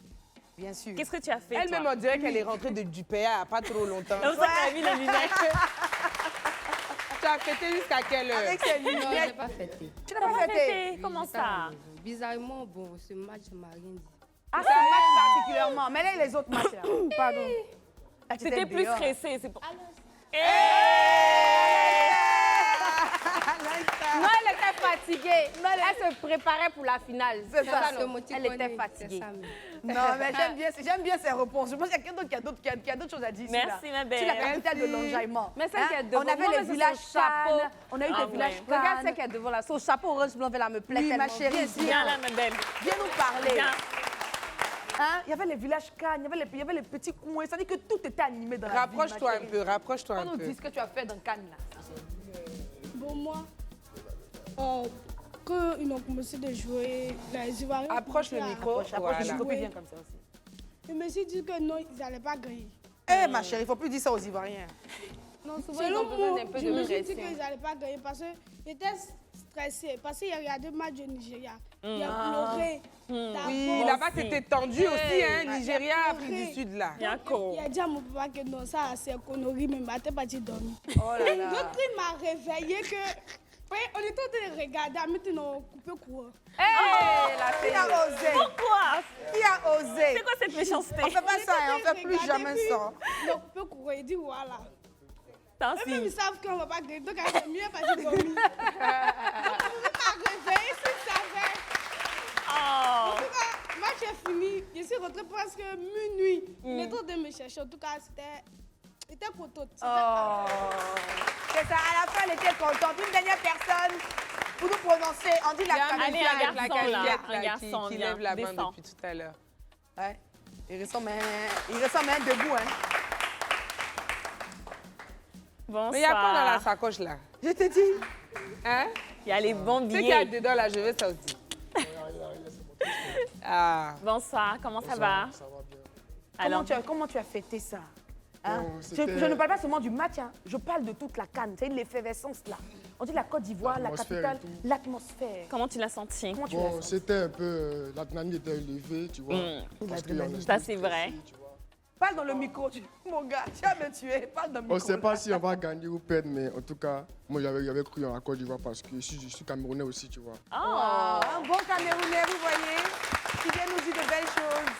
Bien sûr. Qu'est-ce que tu as fait, Elle-même, toi? on dirait qu'elle est rentrée du PA il n'y a pas trop longtemps. C'est pour ça qu'elle a mis les lunettes. Tu as fêté jusqu'à quelle heure? Avec ses Non, je n'ai lunettes. pas fêté. Tu n'as pas fêté? Comment J'étais à ça? la maison. Bizarrement, bon, ce match m'a rien dit. Ah, c'est un match particulièrement. Mais là, les autres matchs, là. Pardon. Là, tu C'était étais plus dehors. stressé. C'est pour... Non, elle était fatiguée. Elle se préparait pour la finale. C'est ça. Elle était fatiguée. Non, mais j'aime bien ces réponses. Je pense qu'il y a quelqu'un d'autre qui a d'autres choses à dire. Merci, ma belle. C'est la capitale de l'enjaillement. Mais celle qui est devant, on avait les villages Cannes. On a eu des villages Cannes. Regarde celle qui est devant là. Son chapeau orange blanc là me plaît tellement. Ma chérie, Viens là, ma belle. Viens nous parler. Viens. Hein? Il y avait les villages Cannes, il y avait les petits coins. Ça veut dire que tout était animé dans la ville. Rapproche-toi un peu, rapproche-toi un peu. On nous dit ce que tu as fait dans Cannes là. Bon, moi, quand ils ont commencé de jouer, les Ivoiriens. Approche le micro. Approche le micro, puis viens comme ça aussi. Je me suis dit que non, ils n'allaient pas gagner. Eh, ma chérie, il ne faut plus dire ça aux Ivoiriens. Non, souvent, ils Selon ont besoin moi, d'un peu je de me suis dit pression. qu'ils n'allaient pas gagner parce que j'étais stressée. Parce qu'il y a deux matchs du Nigeria. Il a pleuré. Oui, là-bas, c'était tendu aussi, hein. Nigeria, Afrique du Sud, là. Il a dit à mon papa que non, ça, c'est connerie, mais ma tête partie dormir. Oh là là. L'autre, il m'a réveillé que. Oui, on était en train de regarder, maintenant, coupé courant. Qui a osé? Pourquoi? Qui a osé? C'est quoi cette méchanceté? On ne fait pas ça, hein, on ne fait plus jamais ça. Donc, coupé courant, il dit voilà. T'as Eux-mêmes, ils savent qu'on ne va pas gagner, donc c'est mieux partir dormir. Donc, il m'a réveillé, s'il savait. En tout cas, match est fini. Je suis rentrée presque minuit. Il était en train de me chercher. En tout cas, c'était content. Oh. C'est ça, à la fin, elle était contente. Une dernière personne pour nous prononcer. On dit la Allez, famille. un La garçon, là. casquette, Un là, garçon, qui viens, lève la main descends. depuis tout à l'heure. Ouais. Il ressemble un debout, hein. Bonsoir. Mais il y a quoi dans la sacoche, là? Je te dis. Hein? Il y a les bons Ce qu'il y a billets. dedans, là, je veux ça aussi. Ah. Bonsoir, comment ça va? Ça va bien. Alors, Comment tu as fêté ça? Hein? Bon, je c'était- ne parle pas seulement du match, hein. Je parle de toute la Cannes. C'est l'effervescence là. On dit la Côte d'Ivoire, la L'atmosphère capitale, et tout. l'atmosphère. comment tu l'as senti? Comment tu l'as Bon, senti? c'était un peu. L'adrénaline était élevée, tu vois. Parce qu'il y en a Ça, c'est vrai. tu vois. Parle dans le micro, mon gars. Tu vas me tuer. Parle dans le micro. On ne sait pas là. si on va gagner ou perdre, mais en tout cas, moi j'avais cru en la Côte d'Ivoire parce que je suis Camerounais aussi, tu vois. Oh, un bon Camerounais, vous voyez, qui vient nous dire de belles choses.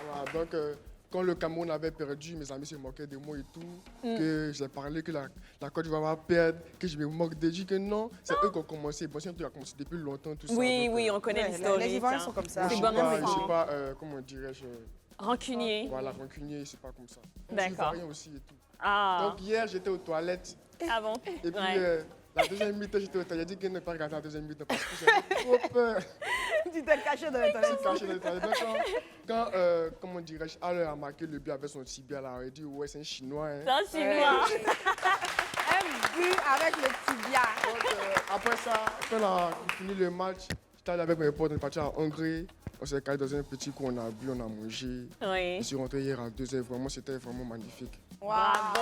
Voilà, donc quand le Cameroun avait perdu, mes amis se moquaient de moi et tout, que j'ai parlé que la Côte d'Ivoire va perdre, que je me moque de dire que non, c'est eux qui ont commencé. Bon, c'est un truc qui a commencé depuis longtemps, tout ça. Oui, donc, oui, on connaît Ouais, l'historique. les Ivoiriens hein. sont comme ça. moi, C'est je bon suis enfant. pas, comment dirais-je, Rancunier. voilà, rancunier, c'est pas comme ça. Je suis D'accord. ivoirien aussi et tout. Ah, Donc hier, j'étais aux toilettes. ah bon? Et puis, Ouais. la deuxième mi-temps, j'étais au toilettes. J'ai dit que ne pas regarder la deuxième mi-temps parce que j'avais trop peur. Tu t'es caché dans les Je toilettes. suis caché dans les toilettes. Donc, quand comment dirais-je, Haller a marqué le but avec son tibia, là, on a dit, ouais, c'est un Chinois. Hein. C'est un Chinois. Un but avec le tibia. Donc, après ça, quand on a fini le match, j'étais allé avec mes potes, on est parti en Hongrie. On s'est calé dans un petit coin, on a bu, on a mangé. Oui. Je suis rentré hier à 2h. Vraiment, c'était vraiment magnifique. Bravo.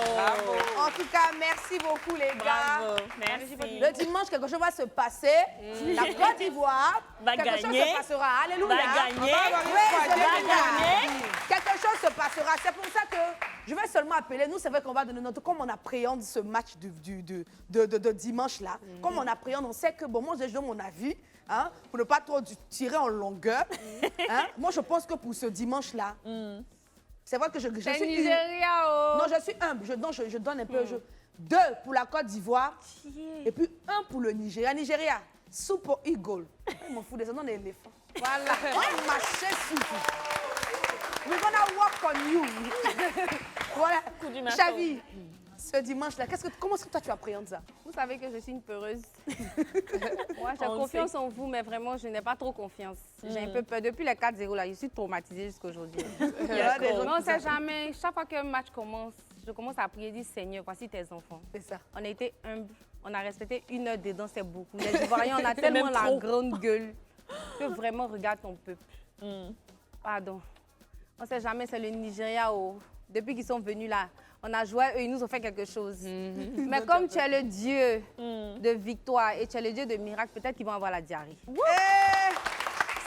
En tout cas, merci beaucoup les gars. Bravo. Merci. Le dimanche, quelque chose va se passer. La Côte d'Ivoire Va quelque gagner. chose se passera. Alléluia. Va gagner. Oui, je Va l'ai dit. gagner. Quelque chose se passera. C'est pour ça que je vais seulement appeler. Nous, c'est vrai qu'on va donner notre. Comme on appréhende ce match de dimanche là, comme on appréhende, on sait que, bon, moi, je donne mon avis, hein, pour ne pas trop tirer en longueur. Hein. Moi, je pense que pour ce dimanche là, c'est vrai que je C'est suis. Nigeria, oh. Non, je suis humble. Je donne un peu. Deux pour la Côte d'Ivoire. Et puis un pour le Nigeria. Nigeria, Super Eagle. Je m'en fous des noms d'éléphants. Voilà. On marchait sur vous. We're gonna work on you. Voilà. Coup du marteau. Chavi, ce dimanche-là, comment est-ce que toi tu appréhendes ça? Vous savez que je suis une peureuse. Moi, j'ai On le confiance sait. en vous, mais vraiment, je n'ai pas trop confiance. J'ai un peu peur. Depuis les 4-0, là, je suis traumatisée jusqu'à aujourd'hui. Il y a des Mais gens on ne qui sait savent. jamais. Chaque fois qu'un match commence, je commence à prier, dire Seigneur, voici tes enfants. C'est ça. On a été humbles. On a respecté 1 heure dedans, c'est beaucoup. Les Ivoiriens, on a tellement même la trop. grande gueule que vraiment, regarde ton peuple. Pardon. On ne sait jamais, c'est le Nigeria. Oh. Depuis qu'ils sont venus là, on a joué, eux, ils nous ont fait quelque chose. Mais comme tu es le Dieu de victoire et tu es le Dieu de miracle, peut-être qu'ils vont avoir la diarrhée. Eh,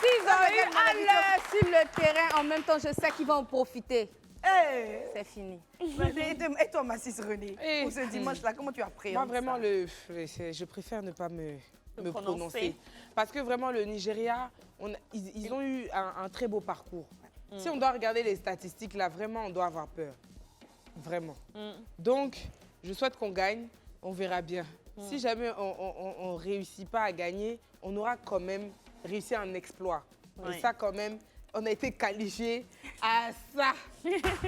S'ils ont eu à l'heure sur le terrain, en même temps, je sais qu'ils vont en profiter. eh. C'est fini. Et toi, Massis René, pour ce dimanche-là, comment tu appréhendes Moi, vraiment, ça? je préfère ne pas me prononcer. prononcer. Parce que vraiment, le Nigeria, ils ont eu un très beau parcours. Si on doit regarder les statistiques, là, vraiment, on doit avoir peur. Vraiment. Donc, je souhaite qu'on gagne. On verra bien. si jamais on ne réussit pas à gagner, on aura quand même réussi un exploit. Et ça, quand même, on a été qualifiés à ça.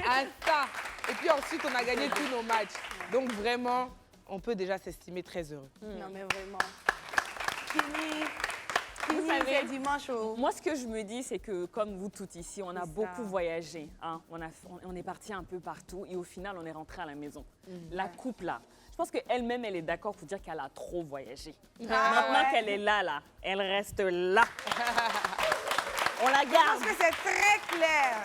À ça. Et puis ensuite, on a gagné tous nos matchs. Donc vraiment, on peut déjà s'estimer très heureux. Non, mais vraiment. Fini, Vous savez, c'est dimanche. Moi, ce que je me dis, c'est que comme vous toutes ici, on a beaucoup voyagé. Hein? On est parti un peu partout et au final, on est rentré à la maison. La coupe, là, je pense qu'elle-même, elle est d'accord pour dire qu'elle a trop voyagé. Maintenant qu'elle est là, elle reste là. On la garde. Parce que c'est très clair.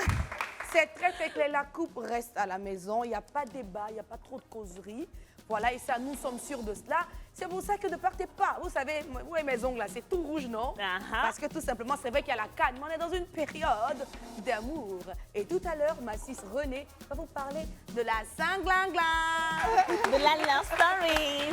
C'est très, très clair. La coupe reste à la maison. Il n'y a pas de débat, il n'y a pas trop de causerie. Voilà, et ça, nous sommes sûrs de cela. C'est pour ça que ne partez pas. Vous savez, ouais, mes ongles, là, c'est tout rouge, non? Parce que tout simplement, c'est vrai qu'il y a la canne, mais on est dans une période d'amour. Et tout à l'heure, ma sis Renée va vous parler de la Saint-Glingling. De la Love Story.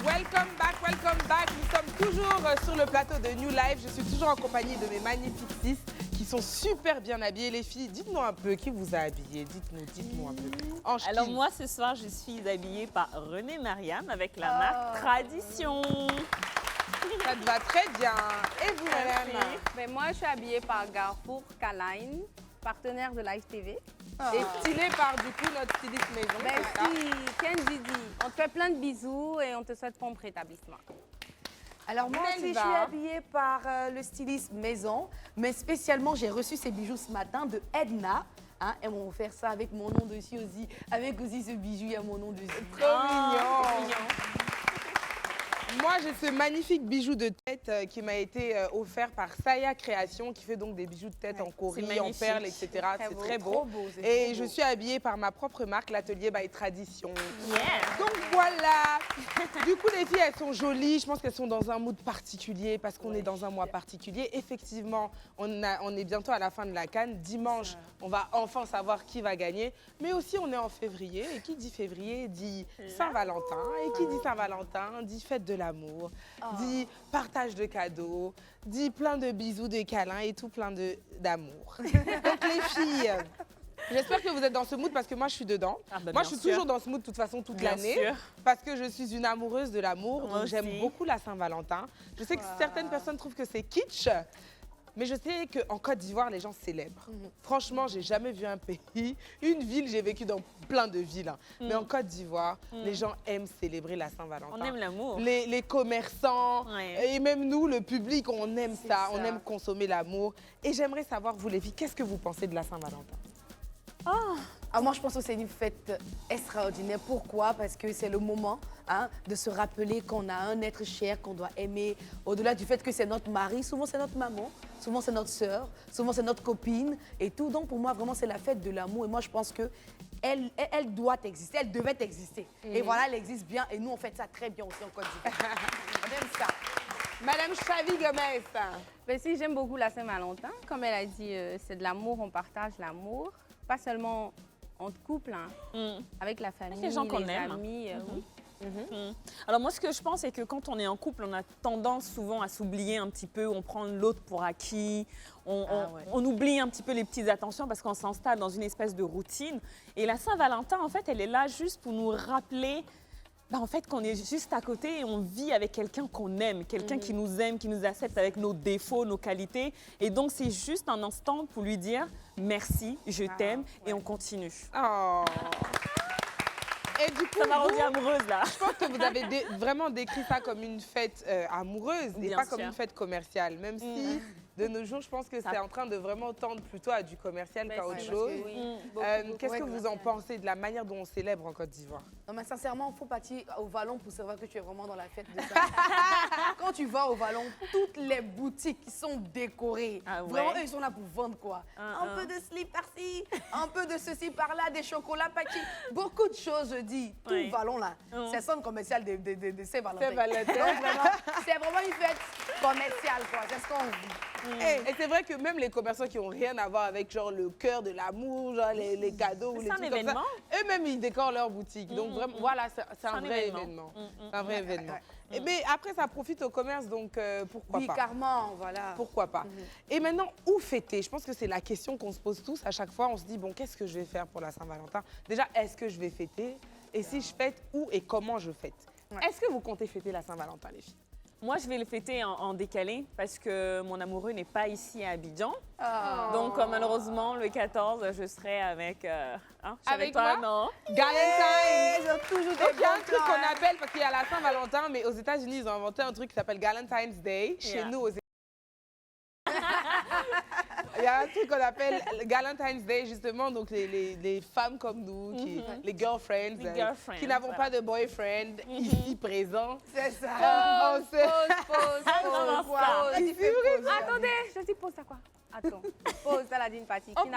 Welcome back. Nous sommes toujours sur le plateau de New Life. Je suis toujours en compagnie de mes magnifiques sis qui sont super bien habillées. Les filles, dites-nous un peu qui vous a habillées. Dites-nous un peu. Alors moi, ce soir, je suis habillée par Renée Mariam avec la marque Tradition. Ça te va très bien. Et vous, madame? Ben, moi, je suis habillée par Garfour Kaline, partenaire de Live TV. Et stylée par, du coup, notre styliste maison. Merci, Ken Didi. On te fait plein de bisous et on te souhaite prompt rétablissement. Alors moi aussi, je suis habillée par le styliste maison, mais spécialement, j'ai reçu ces bijoux ce matin de Edna. Hein, elles m'ont offert ça avec mon nom dessus aussi. Avec aussi ce bijou, il y a mon nom dessus. Trop mignon. Moi, j'ai ce magnifique bijou de tête qui m'a été offert par Saya Création, qui fait donc des bijoux de tête en coris, en perles, etc. C'est très beau. Et je suis habillée par ma propre marque, l'Atelier by Tradition. Donc voilà. Du coup, les filles, elles sont jolies. Je pense qu'elles sont dans un mood particulier parce qu'on est dans un mois particulier. Effectivement, on est bientôt à la fin de la CAN. Dimanche, on va enfin savoir qui va gagner. Mais aussi, on est en février. Et qui dit février dit Saint-Valentin. Et qui dit Saint-Valentin dit fête de l'amour, dit partage de cadeaux, dit plein de bisous, de câlins et tout plein d'amour. Donc les filles, j'espère que vous êtes dans ce mood parce que moi je suis dedans. Moi je suis toujours dans ce mood de toute façon toute l'année parce que je suis une amoureuse de l'amour. Donc j'aime beaucoup la Saint-Valentin. Je sais que certaines personnes trouvent que c'est kitsch. Mais je sais qu'en Côte d'Ivoire, les gens célèbrent. Franchement, j'ai jamais vu un pays, une ville, j'ai vécu dans plein de villes. Hein. Mais en Côte d'Ivoire, les gens aiment célébrer la Saint-Valentin. On aime l'amour. Les commerçants, et même nous, le public, on aime ça. On aime consommer l'amour. Et j'aimerais savoir, vous les filles, qu'est-ce que vous pensez de la Saint-Valentin? Moi, je pense que c'est une fête extraordinaire. Pourquoi? Parce que c'est le moment de se rappeler qu'on a un être cher, qu'on doit aimer. Au-delà du fait que c'est notre mari, souvent c'est notre maman, souvent c'est notre sœur, souvent c'est notre copine et tout. Donc pour moi, vraiment, c'est la fête de l'amour. Et moi, je pense que elle doit exister, elle devait exister. Et voilà, elle existe bien. Et nous, on fait ça très bien aussi en Côte d'Ivoire. On aime ça. Madame Chavi Gomez. Ben, si, j'aime beaucoup la Saint-Valentin. Comme elle a dit, c'est de l'amour, on partage l'amour. Pas seulement entre couple, avec la famille, les gens qu'on aime. Amis. Alors moi, ce que je pense, c'est que quand on est en couple, on a tendance souvent à s'oublier un petit peu, on prend l'autre pour acquis, on oublie un petit peu les petites attentions parce qu'on s'installe dans une espèce de routine. Et la Saint-Valentin, en fait, elle est là juste pour nous rappeler en fait, qu'on est juste à côté et on vit avec quelqu'un qu'on aime, quelqu'un qui nous aime, qui nous accepte avec nos défauts, nos qualités. Et donc, c'est juste un instant pour lui dire merci, je t'aime et on continue. Oh. Et du coup, ça m'a rendue amoureuse, là. Je pense que vous avez vraiment décrit ça comme une fête amoureuse et pas comme une fête commerciale. Même si, de nos jours, je pense que c'est en train de vraiment tendre plutôt à du commercial qu'à autre chose. Qu'est-ce que vous en pensez de la manière dont on célèbre en Côte d'Ivoire? Non, mais sincèrement, il faut partir au Vallon pour savoir que tu es vraiment dans la fête de ça. Quand tu vas au Vallon, toutes les boutiques sont décorées. Vraiment, eux, ils sont là pour vendre quoi? Un peu de slip par-ci, un peu de ceci par-là, des chocolats paquis, beaucoup de choses, je dis. Tout le Vallon, là, c'est le centre commercial de Saint-Valentin. Donc, vraiment, c'est vraiment une fête commercial, quoi. C'est ce qu'on dit. Et c'est vrai que même les commerçants qui n'ont rien à voir avec genre le cœur de l'amour, genre les cadeaux, les trucs comme ça, eux-mêmes, ils décorent leur boutique. Donc vraiment, voilà, c'est un vrai événement. C'est un vrai événement. Mais après, ça profite au commerce, donc pourquoi pas? Oui, carrément, voilà. Pourquoi pas? Et maintenant, où fêter? Je pense que c'est la question qu'on se pose tous à chaque fois. On se dit, bon, qu'est-ce que je vais faire pour la Saint-Valentin? Déjà, est-ce que je vais fêter? Et si je fête, où et comment je fête? Est-ce que vous comptez fêter la Saint-Valentin, les filles? Moi, je vais le fêter en décalé parce que mon amoureux n'est pas ici à Abidjan. Donc, malheureusement, le 14, je serai avec... avec toi, moi? non? Galentine's! Toujours Donc, il y a un truc qu'on appelle, parce qu'il y a la Saint-Valentin, mais aux États-Unis, ils ont inventé un truc qui s'appelle Galentine's Day. Chez nous, aux États-Unis, il y a un truc qu'on appelle Galentine's Day, justement, donc les femmes comme nous, les girlfriends, qui n'avons pas de boyfriend ici présents. C'est ça. Attendez, je dis pause à quoi? Attends, pause, elle a dit une partie. Qui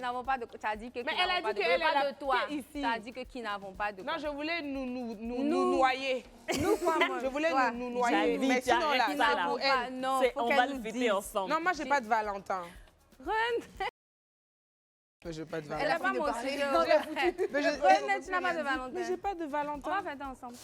n'avons pas de... Tu as dit que... Mais elle a dit qu'elle pas est de toi. ici. Tu as dit que qui n'avons pas de quoi. Non, je voulais nous noyer. Nous, quoi, moi? Je voulais nous noyer. Mais sinon, là, ça pour elle. Non, on va le fêter ensemble. Non, moi, j'ai pas de Valentin. Ren, Mais j'ai pas de elle n'a Valentin. pas mon sujet. Ren, tu n'as pas de Valentin. Mais j'ai pas de Valentin. On va fêter ensemble.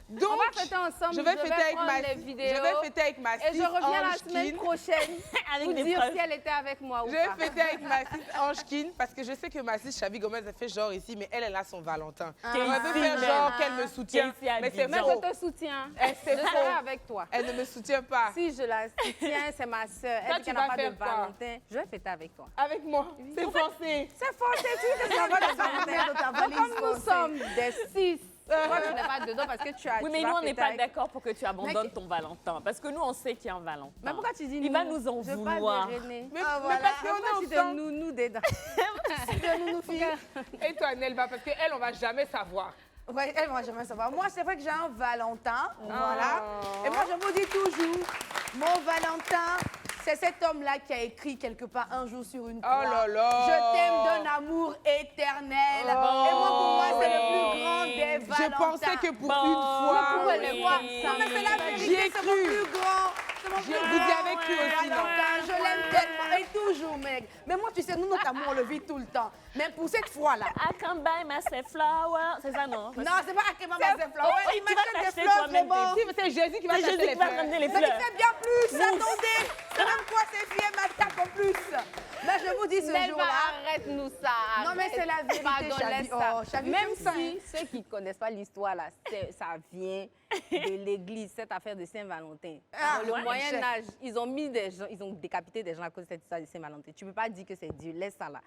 Donc, on va fêter ensemble. Je vais fêter avec prendre les vidéos. Je vais fêter avec ma Et je reviens la semaine prochaine avec pour des dire preuves. si elle était avec moi ou Je pas. vais fêter avec ma sis Ange-Kin parce que je sais que ma sis Chavi Gomez, elle fait genre ici, mais elle a son Valentin. Elle veut faire genre qu'elle me soutient. Mais c'est Mais faux. je te soutiens. C'est Je faux. serai avec toi. Elle ne me soutient pas. Si je la soutiens, c'est ma soeur. Toi, Elle dit tu qu'elle vas n'a pas de faire quoi? Valentin. Je vais fêter avec toi. Avec moi. C'est forcé. C'est forcé, tu n'as pas de Valentin. Comme nous sommes des 6. Toi, tu n'es pas dedans parce que tu as... Oui, mais nous, on n'est pas d'accord pour que tu abandonnes ton Valentin. Parce que nous, on sait qu'il y a un Valentin. Mais pourquoi tu dis Il va nous en vouloir. Mais parce qu'on est ensemble. Nous dedans. Et toi, Nelba, parce qu'elle, on va jamais savoir. Oui, elle va jamais savoir. Moi, c'est vrai que j'ai un Valentin, voilà. Et moi, je vous dis toujours, mon Valentin, c'est cet homme-là qui a écrit quelque part un jour sur une croix. Oh là là. Je t'aime d'un amour éternel. Et moi, pour moi, c'est le plus grand des Valentins. Je pensais que pour une fois. Pourquoi les fois? Non, mais c'est la vérité, J'y ai c'est mon cru. plus grand. C'est mon plus Vous grand. y avez cru aussi, non? Valentin, je l'aime tellement. Et toujours, mec. Mais moi, tu sais, nous, notre amour, on le vit tout le temps. Mais pour cette fois-là. I can buy myself flower. C'est ça, non? Non, c'est pas à Kema Mazef Flower. Oui, Il tu vas m'achète t'acheter des fleurs, toi-même vraiment. C'est Jésus qui va C'est t'acheter Jésus les qui va fleurs. ramener les Mais il fleurs. fait bien plus, attendez. C'est même quoi ces filles, elles m'attaquent en plus. Mais je vous dis ce Nelva, jour-là. arrête-nous ça. Non, mais c'est la vérité, Pardon, Chavi. laisse ça. Oh, Chavi, Même comme ça, si ceux qui ne connaissent pas l'histoire, là, ça vient de l'église, cette affaire de Saint-Valentin. Ah, Dans le ouais, Moyen-Âge, ils ont mis des gens, ils ont décapité des gens à cause de cette histoire de Saint-Valentin. Tu ne peux pas dire que c'est Dieu. Laisse ça là.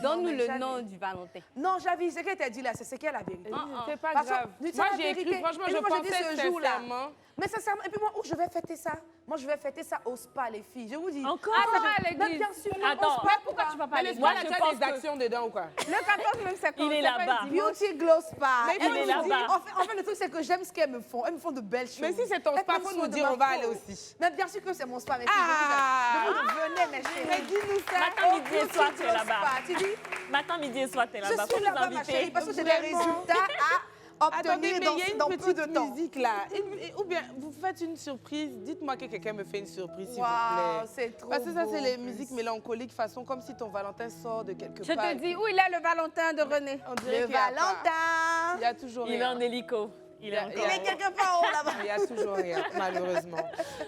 Donne-nous mais le nom du Valentin. Non, Chavi, ce qu'elle t'a dit là, c'est ce qu'elle a la vérité. C'est pas Parce que, grave. dis-toi Moi, la j'ai vérité. écrit, franchement, Et je moi, dis pensais ce jour-là. sincèrement. Mais sincèrement, et puis moi, où je vais fêter ça? Moi, je vais fêter ça au spa, les filles. Je vous dis. Encore? Attends, à Mais l'église. bien sûr, Attends. au spa, Pourquoi tu vas pas Mais aller? les Moi, spas, je il y a pense des que- actions dedans ou quoi? Le 14 même, c'est quand Il est là-bas. Beauty Glow Spa. Mais Et faut moi, nous je dis, dire. en fait, le truc, c'est que j'aime ce qu'elles me font. Elles me font de belles choses. Mais si c'est ton Elles spa, prennent faut soin nous de dire, ma on va peau. aller aussi. Mais bien sûr que c'est mon spa, mes filles. Ah. Je vous dis, venez, mes Mais chéris. dis-nous ça. Matin, midi et Beauty soir, tu es Glow là-bas. Spa, tu dis? Matin, midi et soir, tu es Je là-bas. suis Faut nous là-bas, ma chérie, inviter. parce que j'ai des Vraiment. résultats à Attendez, obtenir mais il y a une dans peu de petite temps. musique là. Ou bien, vous faites une surprise. Dites-moi que quelqu'un me fait une surprise, s'il vous Waouh, plaît. c'est trop Parce que ça, beau, c'est les en musiques plus. mélancoliques, façon comme si ton Valentin sort de quelque Je part. te dis, où il est le Valentin de René? On dirait Le qu'il y a pas. Valentin. Il y a toujours Il est rien. en hélico. Il est Il Il encore. est quelque part en haut là-bas. Il n'y a toujours rien, malheureusement.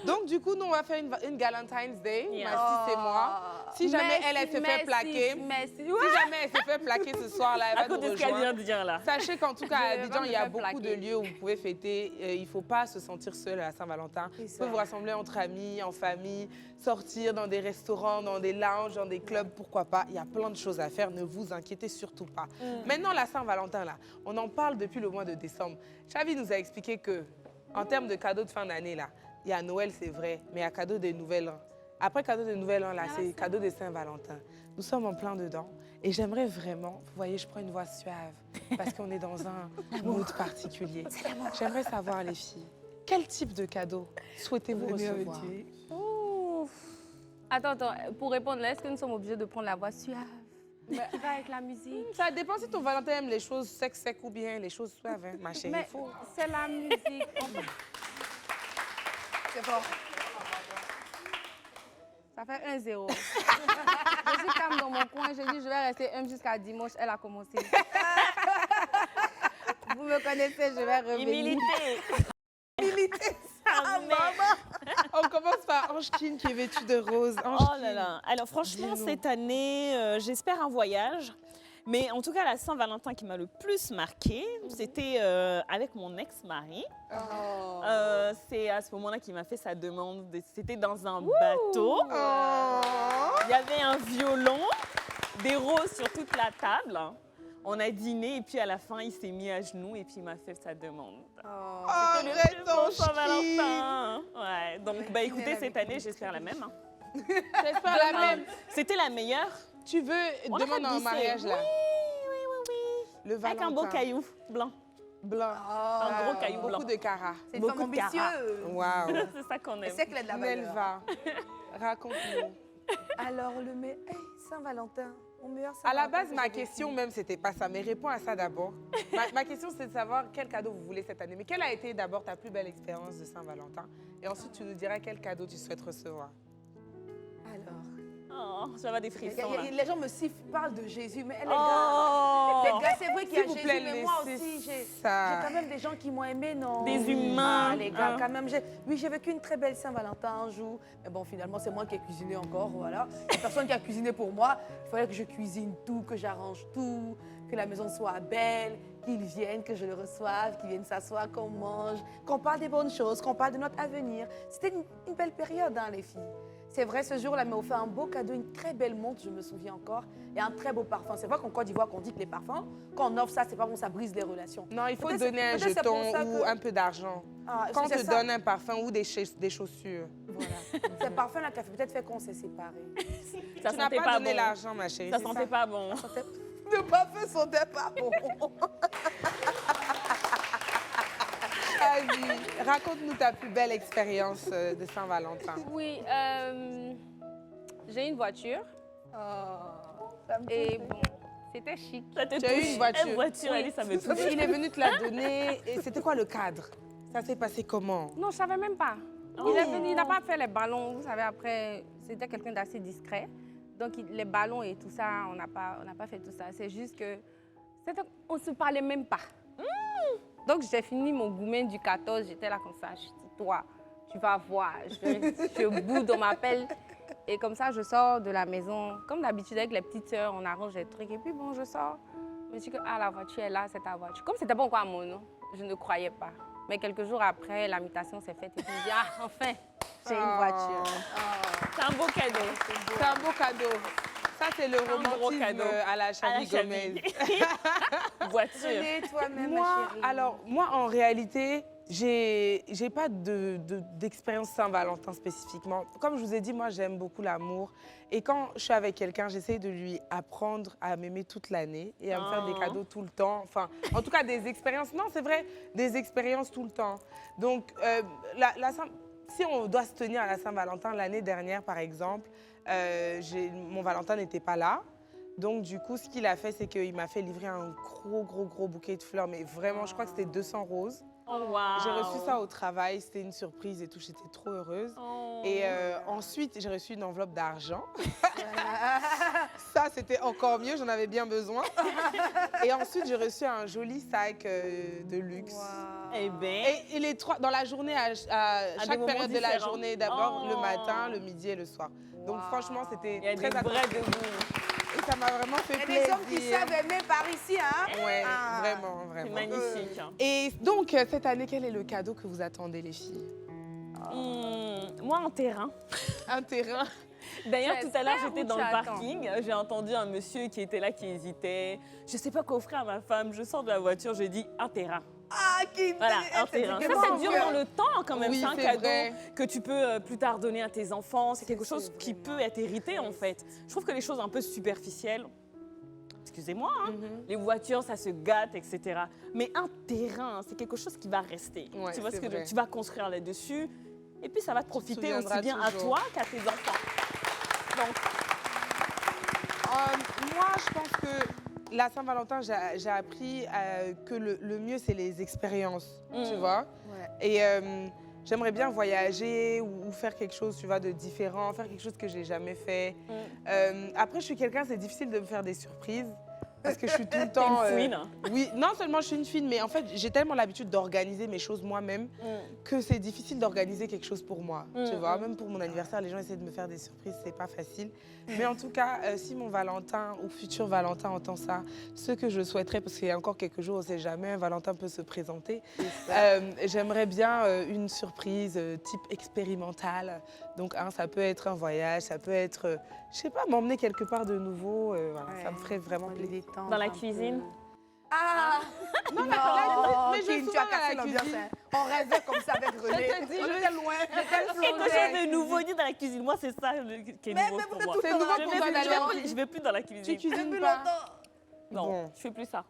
Donc, du coup, nous, on va faire une Galentine's Day, Yeah. ma sis et moi. Si jamais elle se fait plaquer, Merci. si jamais elle se fait plaquer ce soir-là, elle À va cause nous de ce qu'elle vient rejoindre. de dire là. Sachez qu'en tout cas, à Je vais Abidjan, me il y a faire beaucoup de plaquer. lieux où vous pouvez fêter. Il ne faut pas se sentir seul à la Saint-Valentin. Vous pouvez vous rassembler entre amis, en famille, sortir dans des restaurants, dans des lounges, dans des clubs, pourquoi pas. Il y a plein de choses à faire, ne vous inquiétez surtout pas. Maintenant, la Saint-Valentin, là, on en parle depuis le mois de décembre. Chavi nous a expliqué que, en termes de cadeaux de fin d'année, là, il y a Noël, c'est vrai, mais il y a cadeau de Nouvel An. Après cadeau de Nouvel An, là, c'est cadeau de Saint-Valentin. Nous sommes en plein dedans. Et j'aimerais vraiment, vous voyez, je prends une voix suave, parce qu'on est dans un mood particulier. J'aimerais savoir, les filles, quel type de cadeau souhaitez-vous recevoir? Attends, pour répondre là, est-ce que nous sommes obligés de prendre la voix suave? Qui va avec la musique? Ça dépend si ton Valentin aime les choses sec ou bien les choses suaves, hein, ma chérie. Mais c'est la musique. C'est fort. Ça fait 1-0. Je suis calme dans mon coin. J'ai dit, je vais rester humble jusqu'à dimanche. Elle a commencé. Vous me connaissez, je vais revenir. Humilité. On commence par Ange-Kin qui est vêtue de rose. Oh là là. Alors franchement, cette année, j'espère un voyage. Mais en tout cas, la Saint-Valentin qui m'a le plus marquée, c'était avec mon ex-mari. C'est à ce moment-là qu'il m'a fait sa demande. C'était dans un bateau. Il y avait un violon, des roses sur toute la table. On a dîné et puis à la fin, il s'est mis à genoux et puis il m'a fait sa demande. C'était le plus beau Saint-Valentin. Ouais, donc bah écoutez, cette année, j'espère la même. J'espère la même. C'était la meilleure. Tu veux demander en mariage là? Oui. Le Valentin. Avec un beau caillou blanc. Blanc. Un gros caillou blanc. Beaucoup de cara. C'est une femme ambitieuse. Waouh. C'est ça qu'on aime. C'est qu'elle a de la valeur. Nelva, raconte-nous. Alors, Saint-Valentin, mon meilleur À la Saint-Valentin base, que ma j'ai question vécu. même, c'était pas ça, mais réponds à ça d'abord. Ma question, c'est de savoir quel cadeau vous voulez cette année. Mais quelle a été d'abord ta plus belle expérience de Saint-Valentin? Et ensuite, tu nous diras quel cadeau tu souhaites recevoir. Alors, Oh, ça va des frissons là. les gens me sifflent, parlent de Jésus, mais les Oh. gars, c'est vrai qu'il y a S'il vous Jésus, plaît, mais moi laissez aussi, j'ai ça. quand même des gens qui m'ont aimé, non? Des humains. Ah, les gars, Ah. quand même. Oui, j'ai vécu une très belle Saint-Valentin un jour. Mais bon, finalement, c'est moi qui ai cuisiné encore, voilà. Il n'y a personne qui a cuisiné pour moi. Il fallait que je cuisine tout, que j'arrange tout, que la maison soit belle, qu'ils viennent, que je le reçoive, qu'ils viennent s'asseoir, qu'on mange, qu'on parle des bonnes choses, qu'on parle de notre avenir. C'était une belle période, hein, les filles. C'est vrai, ce jour-là, m'a offert un beau cadeau, une très belle montre, je me souviens encore, et un très beau parfum. C'est vrai qu'en Côte d'Ivoire, qu'on dit que les parfums, quand on offre ça, c'est pas bon, ça brise les relations. Non, il faut Peut-être donner un c'est- peut-être c'est pour jeton ça ou que- un peu d'argent. Ah, Quand on c'est te ça. donne un parfum ou des chaussures. Voilà. C'est parfum-là qui a peut-être fait qu'on s'est séparés. Ça Tu n'as sentait pas pas donné bon. l'argent, ma chérie. Ça c'est sentait pas bon. Le parfum sentait pas bon. Vas-y, raconte-nous ta plus belle expérience de Saint-Valentin. Oui, j'ai une voiture. Et bon, c'était chic. Ça te Tu as eu touche. une voiture. Une voiture, Alice, ça me touche. Il est venu te la donner. Et c'était quoi le cadre? Ça s'est passé comment? Non, je savais même pas. Il est venu, il n'a pas fait les ballons. Vous savez, après, c'était quelqu'un d'assez discret. Donc, les ballons et tout ça, on n'a pas fait tout ça. C'est juste que, on ne se parlait même pas. Donc, j'ai fini mon goumen du 14. J'étais là comme ça. Je dis, toi, tu vas voir. Je boude, on m'appelle. Et comme ça, je sors de la maison. Comme d'habitude, avec les petites sœurs, on arrange les trucs. Et puis, bon, je sors. Je me dis que la voiture est là, c'est ta voiture. Comme c'était pas encore à mon nom, je ne croyais pas. Mais quelques jours après, la mutation s'est faite. Et je me dis, ah, enfin, j'ai une voiture. C'est un beau cadeau. C'est un beau cadeau. Ça, c'est le gros romantisme cadeau. à la Chavi Chavi. Gomez. Voiture. Tenez toi-même, Moi, ma chérie. alors, moi, en réalité, j'ai pas d'expérience Saint-Valentin spécifiquement. Comme je vous ai dit, moi, j'aime beaucoup l'amour. Et quand je suis avec quelqu'un, j'essaie de lui apprendre à m'aimer toute l'année et à me faire des cadeaux tout le temps. Enfin, en tout cas, des expériences. Non, c'est vrai, des expériences tout le temps. Donc, si on doit se tenir à la Saint-Valentin, l'année dernière, par exemple, mon Valentin n'était pas là. Donc, du coup, ce qu'il a fait, c'est qu'il m'a fait livrer un gros bouquet de fleurs. Mais vraiment, je crois que c'était 200 roses. Oh, wow. J'ai reçu ça au travail, c'était une surprise et tout, j'étais trop heureuse. Oh. Et ensuite, j'ai reçu une enveloppe d'argent. Ça, c'était encore mieux, j'en avais bien besoin. Et ensuite, j'ai reçu un joli sac de luxe. Eh bien. Et les trois, dans la journée, à des chaque moments période de la différents. journée, d'abord le Oh. matin, le midi et le soir. Donc franchement, c'était Il y a très des vrais attentif. de vous. Et ça m'a vraiment fait Il y a plaisir. des hommes qui savent aimer par ici, hein? Ouais, Ah. vraiment, C'est vraiment. magnifique. hein. Et donc, cette année, quel est le cadeau que vous attendez, les filles? Moi, un terrain. Un terrain. D'ailleurs, Tu tout à l'heure, espères j'étais ou dans tu le attends? parking. J'ai entendu un monsieur qui était là, qui hésitait. Je sais pas quoi offrir à ma femme. Je sors de la voiture, j'ai dit un terrain. Ah, qui Voilà, un terrain. Ça, ça dure dans le temps quand même. Oui, c'est un c'est cadeau vrai. que tu peux plus tard donner à tes enfants. C'est quelque chose qui peut être hérité en fait. Je trouve que les choses un peu superficielles, excusez-moi, hein, les voitures, ça se gâte, etc. Mais un terrain, c'est quelque chose qui va rester. Ouais, tu vois ce c'est que vrai. tu vas construire là-dessus. Et puis ça va te profiter souviendras aussi bien à toujours. toi qu'à tes enfants. Donc, Moi, je pense que la Saint-Valentin, j'ai appris que le mieux, c'est les expériences, tu vois. Ouais. Et j'aimerais bien voyager ou faire quelque chose, tu vois, de différent, faire quelque chose que j'ai jamais fait. Après, je suis quelqu'un, c'est difficile de me faire des surprises. Parce que je suis tout le temps... Une fouine. Oui, non seulement je suis une fine, mais en fait, j'ai tellement l'habitude d'organiser mes choses moi-même que c'est difficile d'organiser quelque chose pour moi. Tu vois, même pour mon anniversaire, les gens essaient de me faire des surprises, c'est pas facile. Mais en tout cas, si mon Valentin ou futur Valentin entend ça, ce que je souhaiterais, parce qu'il y a encore quelques jours, on ne sait jamais, un Valentin peut se présenter. J'aimerais bien une surprise type expérimentale. Donc, ça peut être un voyage, ça peut être, je sais pas, m'emmener quelque part de nouveau. Voilà, ça me ferait vraiment plaisir. Dans la cuisine. Ah Non, mais je Kim, suis tu as souvent à cassé la l'ambiance. cuisine. Hein. On rêvait comme ça avec René. Je te dis, on était loin. Quelque chose de nouveau dit dans la cuisine. Moi, c'est ça qui est nouveau mais pour vous êtes moi. tout C'est nouveau pour toi d'aller Je vais plus dans la Tu cuisine. cuisines Depuis pas. longtemps. Non, Bon. je fais plus ça.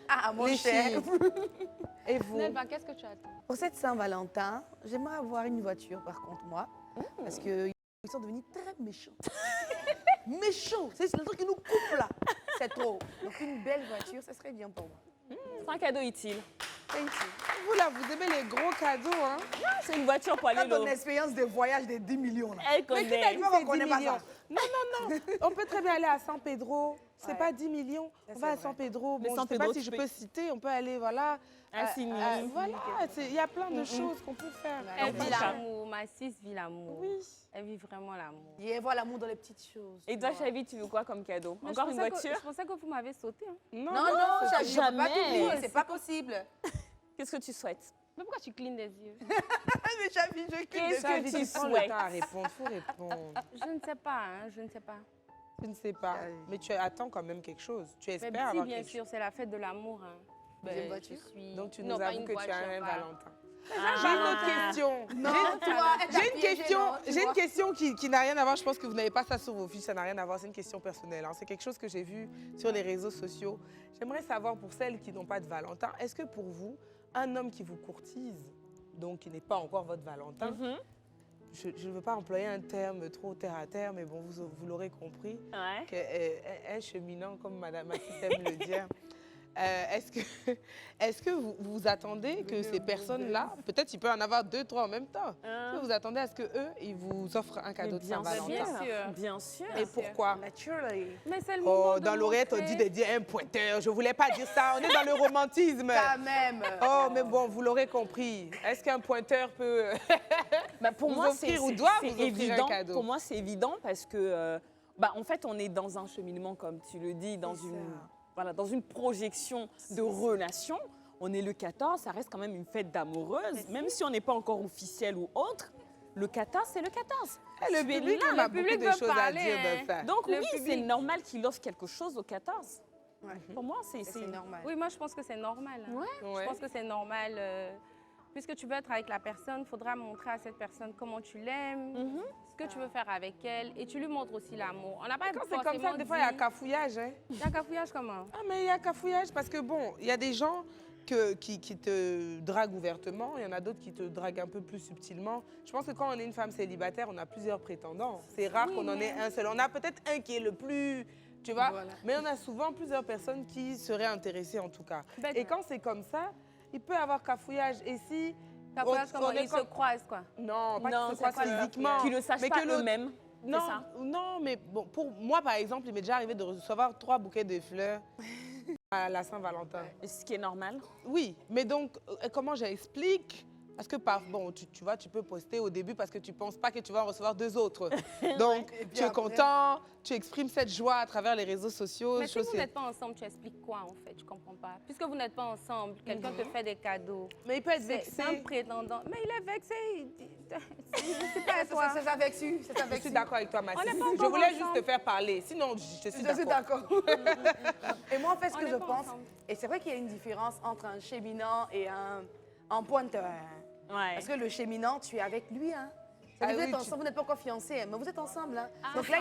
Ah, mon Les cher. filles. Et vous? Nelva, qu'est-ce que tu attends? Pour cette Saint-Valentin, j'aimerais avoir une voiture, par contre, moi. Parce qu'ils sont devenus très méchants. Méchants. C'est le truc qui nous coupe, là. C'est trop. Donc, une belle voiture, ça serait bien pour moi. C'est un cadeau utile. Vous, là, vous aimez les gros cadeaux, hein? C'est une voiture pour aller Pas ton loin. expérience de voyage de 10 millions, là. Elle Mais qui t'a connaît. dit on c'est connaît 10 pas millions? ça. Non. On peut très bien aller à San Pedro. C'est Ouais. pas 10 millions. Ça, On va à c'est San vrai. Pedro. Mais Bon, San je sais Pedro, pas si tu je peux- peux citer. On peut aller, voilà. À Signy. Voilà, il y a plein de choses qu'on peut faire. Elle vit ça. l'amour, ma sis vit l'amour. Oui. Elle vit vraiment l'amour. Et voir l'amour dans les petites choses. Et toi, Chavi, tu veux quoi comme cadeau? Mais Encore je une pensais voiture? Je pensais que vous m'avez sauté. Hein. Non, ça ne peut pas jamais. t'oublier, c'est pas possible. Qu'est-ce que tu souhaites? Mais pourquoi tu clignes des yeux? Mais Chavi, je quitte. Qu'est-ce Ça, que vite, tu prends le souhaites? temps à répondre. Faut répondre. Je ne sais pas, hein, je ne sais pas. Tu ne sais pas. Mais tu attends quand même quelque chose. Tu Mais espères si, avoir bien quelque sûr, c'est la fête de l'amour. Hein. Une voiture? je suis... chose. Donc tu Non, nous pas avoues une que tu as voiture, un pas- Valentin. Ah. J'ai une autre question. J'ai une question qui n'a rien à voir. Je pense que vous n'avez pas ça sur vos fiches. Ça n'a rien à voir. C'est une question personnelle. Hein. C'est quelque chose que j'ai vu sur les réseaux sociaux. J'aimerais savoir pour celles qui n'ont pas de Valentin, est-ce que pour vous, un homme qui vous courtise, donc qui n'est pas encore votre Valentin, je ne veux pas employer un terme trop terre à terre, mais bon, vous l'aurez compris, Ouais. un cheminant, comme Madame Mathis aime le dire. Est-ce que vous attendez que ces personnes-là, peut-être il peut en avoir 2, 3 en même temps, est-ce que vous attendez à ce qu'eux, ils vous offrent un cadeau de Saint-Valentin? Bien sûr. Bien sûr. Et pourquoi? Naturally. Mais c'est le moment Oh, de dans l'oreillette, on montrer. dit de dire un pointeur. Je voulais pas dire ça. On est dans le romantisme. Quand même. Oh, mais bon, vous l'aurez compris. Est-ce qu'un pointeur peut Pour vous moi, offrir ou doit vous c'est offrir évident. un cadeau? Pour moi, c'est évident parce que, en fait, on est dans un cheminement, comme tu le dis, dans une projection de relation. On est le 14, ça reste quand même une fête d'amoureuse, même si on n'est pas encore officiel ou autre. Le 14, c'est le 14. Le Tu es public là, il a le beaucoup public de veut choses à parler, dire hein. de ça. Donc Le oui, c'est public. normal qu'il offre quelque chose au 14. Pour moi, c'est normal. Oui, moi, je pense que c'est normal. Hein. Ouais. Je pense que c'est normal. Puisque tu veux être avec la personne, il faudra montrer à cette personne comment tu l'aimes, ce que tu veux faire avec elle, et tu lui montres aussi l'amour. On n'a pas Quand c'est comme ça, des fois, il y a cafouillage. Hein. Il y a cafouillage comment? Ah, mais il y a cafouillage parce que, bon, il y a des gens qui te draguent ouvertement, il y en a d'autres qui te draguent un peu plus subtilement. Je pense que quand on est une femme célibataire, on a plusieurs prétendants. C'est rare qu'on en ait un seul. On a peut-être un qui est le plus... Tu vois? Voilà. Mais on a souvent plusieurs personnes qui seraient intéressées, en tout cas. Ben, Et quand c'est comme ça, il peut y avoir cafouillage. Et si... Cafouillage comment? est Ils se croisent, quoi. Non, pas Non, qu'ils se c'est croisent quoi, physiquement. qu'ils ne sachent mais pas que l'autre- eux-mêmes. Non, C'est ça. non, mais bon, pour moi, par exemple, il m'est déjà arrivé de recevoir 3 bouquets de fleurs à la Saint-Valentin. Ce qui est normal. Oui, mais donc, comment j'explique? Parce que, bon, tu vois, tu peux poster au début parce que tu ne penses pas que tu vas en recevoir 2 autres. Donc, Et puis tu es après- content, tu exprimes cette joie à travers les réseaux sociaux. Mais si chose vous c'est- n'êtes pas ensemble, tu expliques quoi, en fait? Je comprends pas. Puisque vous n'êtes pas ensemble, quelqu'un te fait des cadeaux. Mais il peut être C'est un vexé. prétendant. Mais il est vexé. C'est pas toi. C'est ça vexu. C'est ça Je vexu. suis d'accord avec toi, Mathis. On n'est pas Je encore voulais juste ensemble. te faire parler. Sinon, je suis Je suis d'accord. d'accord. Et moi, en fait, ce On que n'est je pas pense, ensemble. et c'est vrai qu'il y a une différence entre un cheminant et un pointeur. Ouais. Parce que le cheminant, tu es avec lui, hein. Ah Vous oui, êtes tu- ensemble, vous n'êtes pas encore fiancés, hein, mais vous êtes ensemble. Hein. Ah, Donc là,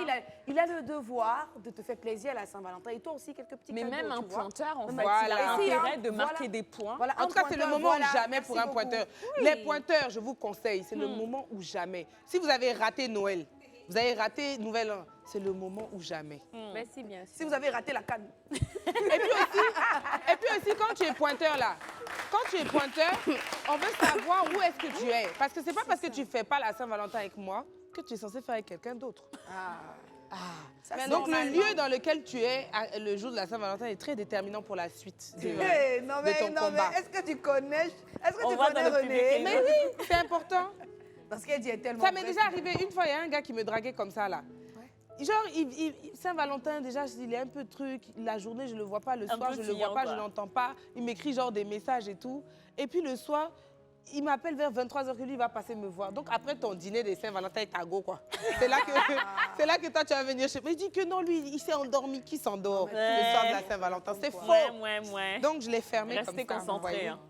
il a le devoir de te faire plaisir à la Saint-Valentin. Et toi aussi, quelques petits Mais cadeaux, même un tu vois. pointeur, en fait, Voilà. il a Et si, intérêt hein, de marquer voilà. des points. Voilà, En un tout cas, c'est le pointeur, moment voilà. ou jamais Merci pour un beaucoup. pointeur. Les pointeurs, je vous conseille, c'est le moment ou jamais. Si vous avez raté Noël, vous avez raté Nouvel An, c'est le moment ou jamais. Merci, bien sûr. Si vous avez raté la canne. Et puis aussi, quand tu es pointeur là, quand tu es pointeur, on veut savoir où est-ce que tu es. Parce que c'est pas parce que tu fais pas la Saint-Valentin avec moi que tu es censé faire avec quelqu'un d'autre. Donc le lieu dans lequel tu es le jour de la Saint-Valentin est très déterminant pour la suite de ton combat. Est-ce que tu connais René? Mais oui, c'est important. Parce qu'elle dit est tellement. Ça m'est déjà arrivé une fois, il y a un gars qui me draguait comme ça là. Genre, Saint-Valentin, déjà, il est un peu truc. La journée, je le vois pas. Le soir, je le vois pas, je l'entends pas. Il m'écrit genre des messages et tout. Et puis le soir, il m'appelle vers 23h que lui, il va passer me voir. Donc après ton dîner des Saint-Valentin et ta go, quoi. C'est là que toi, tu vas venir chez moi. Il dit que non, lui, il s'est endormi. Qui s'endort le soir de la Saint-Valentin? C'est faux. Ouais. Donc je l'ai fermé comme ça. Restez concentrés. Hein.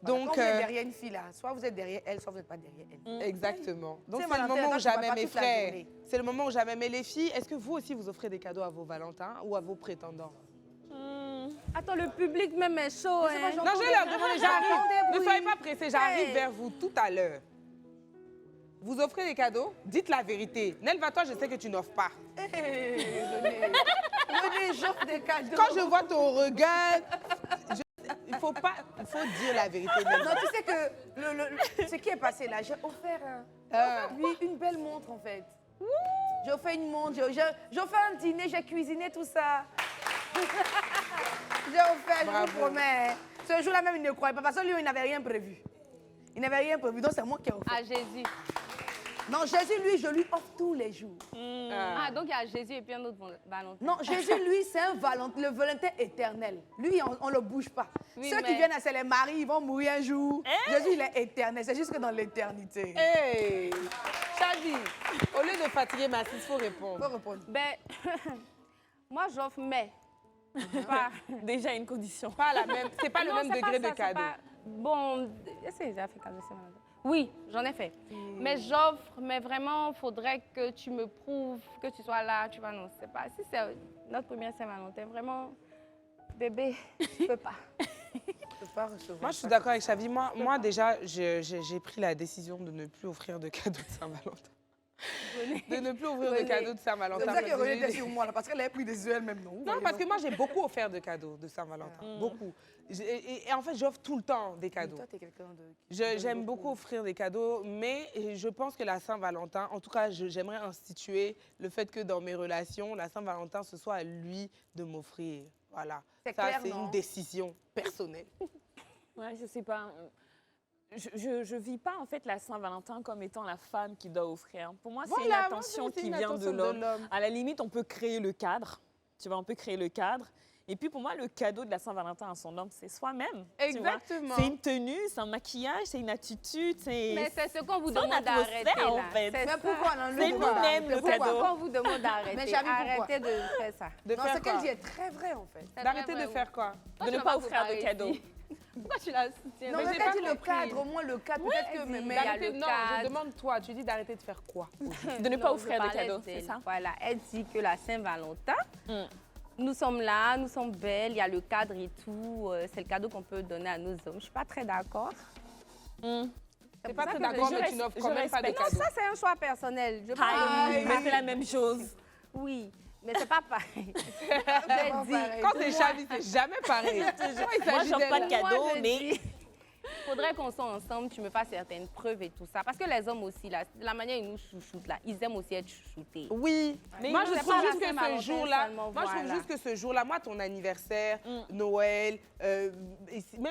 Donc, quand vous êtes derrière une fille, là, soit vous êtes derrière elle, soit vous n'êtes pas derrière elle. Exactement. Donc c'est le moment où j'aimais mes frères. C'est le moment où j'aimais les filles. Est-ce que vous aussi, vous offrez des cadeaux à vos Valentins ou à vos prétendants? Attends, le public même est chaud. Hein. Non, je vais leur demander, j'arrive. Ne soyez pas pressés, j'arrive vers vous tout à l'heure. Vous offrez des cadeaux? Dites la vérité. Nelva, toi, je sais que tu n'offres pas. René, j'offre des cadeaux. Quand je vois ton regard, il faut dire la vérité. Non, tu sais que ce qui est passé là, j'ai offert lui une belle montre en fait. J'ai offert une montre, j'ai offert un dîner, j'ai cuisiné tout ça. J'ai offert, je vous promets. Ce jour-là même, il ne croyait pas parce que lui, il n'avait rien prévu. Il n'avait rien prévu, donc c'est moi qui ai offert. À Jésus. Non, Jésus, lui, je lui offre tous les jours. Ah, donc il y a Jésus et puis un autre Valentin. Non, Jésus, lui, c'est le Valentin éternel. Lui, on ne le bouge pas. Oui, Ceux qui viennent, c'est les maris, ils vont mourir un jour. Jésus, il est éternel. C'est juste que dans l'éternité. Hey! Chavi, au lieu de fatiguer ma fille, il faut répondre. Faut répondre. Ben, moi, j'offre, mais... Pas... Déjà une condition. Pas la même, c'est pas le même degré de cadeau. Bon, est-ce que j'ai déjà fait cadeau Saint-Valentin? Oui, j'en ai fait. Mais j'offre, mais vraiment, il faudrait que tu me prouves que tu sois là. Tu vois, non, c'est pas... Si c'est notre première Saint-Valentin, vraiment, bébé, je peux pas. Je peux pas recevoir. Moi, je suis d'accord avec Chavi. Moi déjà, j'ai pris la décision de ne plus offrir de cadeaux de Saint-Valentin. De ne plus offrir de cadeaux de Saint-Valentin. C'est ça que René était sur moi, là, parce qu'elle avait pris des yeux elle-même, non? Non, parce que moi, j'ai beaucoup offert de cadeaux de Saint-Valentin. Beaucoup. Et en fait, j'offre tout le temps des cadeaux. Toi, t'es quelqu'un de... J'aime beaucoup offrir des cadeaux, mais je pense que la Saint-Valentin, en tout cas, j'aimerais instituer le fait que dans mes relations, la Saint-Valentin, ce soit à lui de m'offrir. Voilà. C'est ça, clair, c'est non? une décision personnelle. Ouais, je sais pas. Je vis pas en fait la Saint-Valentin comme étant la femme qui doit offrir. Pour moi, c'est une attention qui vient de l'homme. À la limite, on peut créer le cadre. Tu vois, on peut créer le cadre. Et puis pour moi, le cadeau de la Saint-Valentin à son homme, c'est soi-même. Exactement. C'est une tenue, c'est un maquillage, c'est une attitude. Mais c'est ce qu'on vous son demande d'arrêter, atmosphère, là. en fait. C'est Mais pourquoi C'est nous-mêmes, le cadeau. Pourquoi on vous demande d'arrêter? Mais Chavi, pourquoi? Arrêtez de faire ça. De Non, faire ce qu'elle quoi? dit est très vrai, en fait. D'arrêter de faire quoi? De ne pas offrir de cadeaux. Pourquoi tu la soutiens? Non, Mais mais j'ai quand pas dit le compris. cadre, au moins le cadre, peut-être que... Mais Mais il y a le Non, cadre. je demande toi. Tu dis d'arrêter de faire quoi? De ne pas Non, offrir je de parlais cadeaux, d'elle. c'est ça? Voilà, elle dit que la Saint-Valentin, nous sommes là, nous sommes belles, il y a le cadre et tout. C'est le cadeau qu'on peut donner à nos hommes. Je ne suis pas très d'accord. C'est pas ça très que d'accord, je mais tu n'offres quand même pas de Non, cadeaux. ça, c'est un choix personnel. Je Mais c'est la même chose. Oui, mais c'est pas pareil. J'ai Vraiment dit, pareil. Quand c'est Chavi, c'est jamais pareil. Moi, j'offre pas de cadeaux, Moi, je mais... dis, faudrait qu'on soit ensemble, tu me fasses certaines preuves et tout ça. Parce que les hommes aussi, là, la manière dont ils nous chouchoutent, là, ils aiment aussi être chouchoutés. Oui, Mais moi non, je c'est trouve pas la juste que Saint-Valentin ce jour-là, seulement, moi je trouve voilà. juste que ce jour-là, moi ton anniversaire, Noël,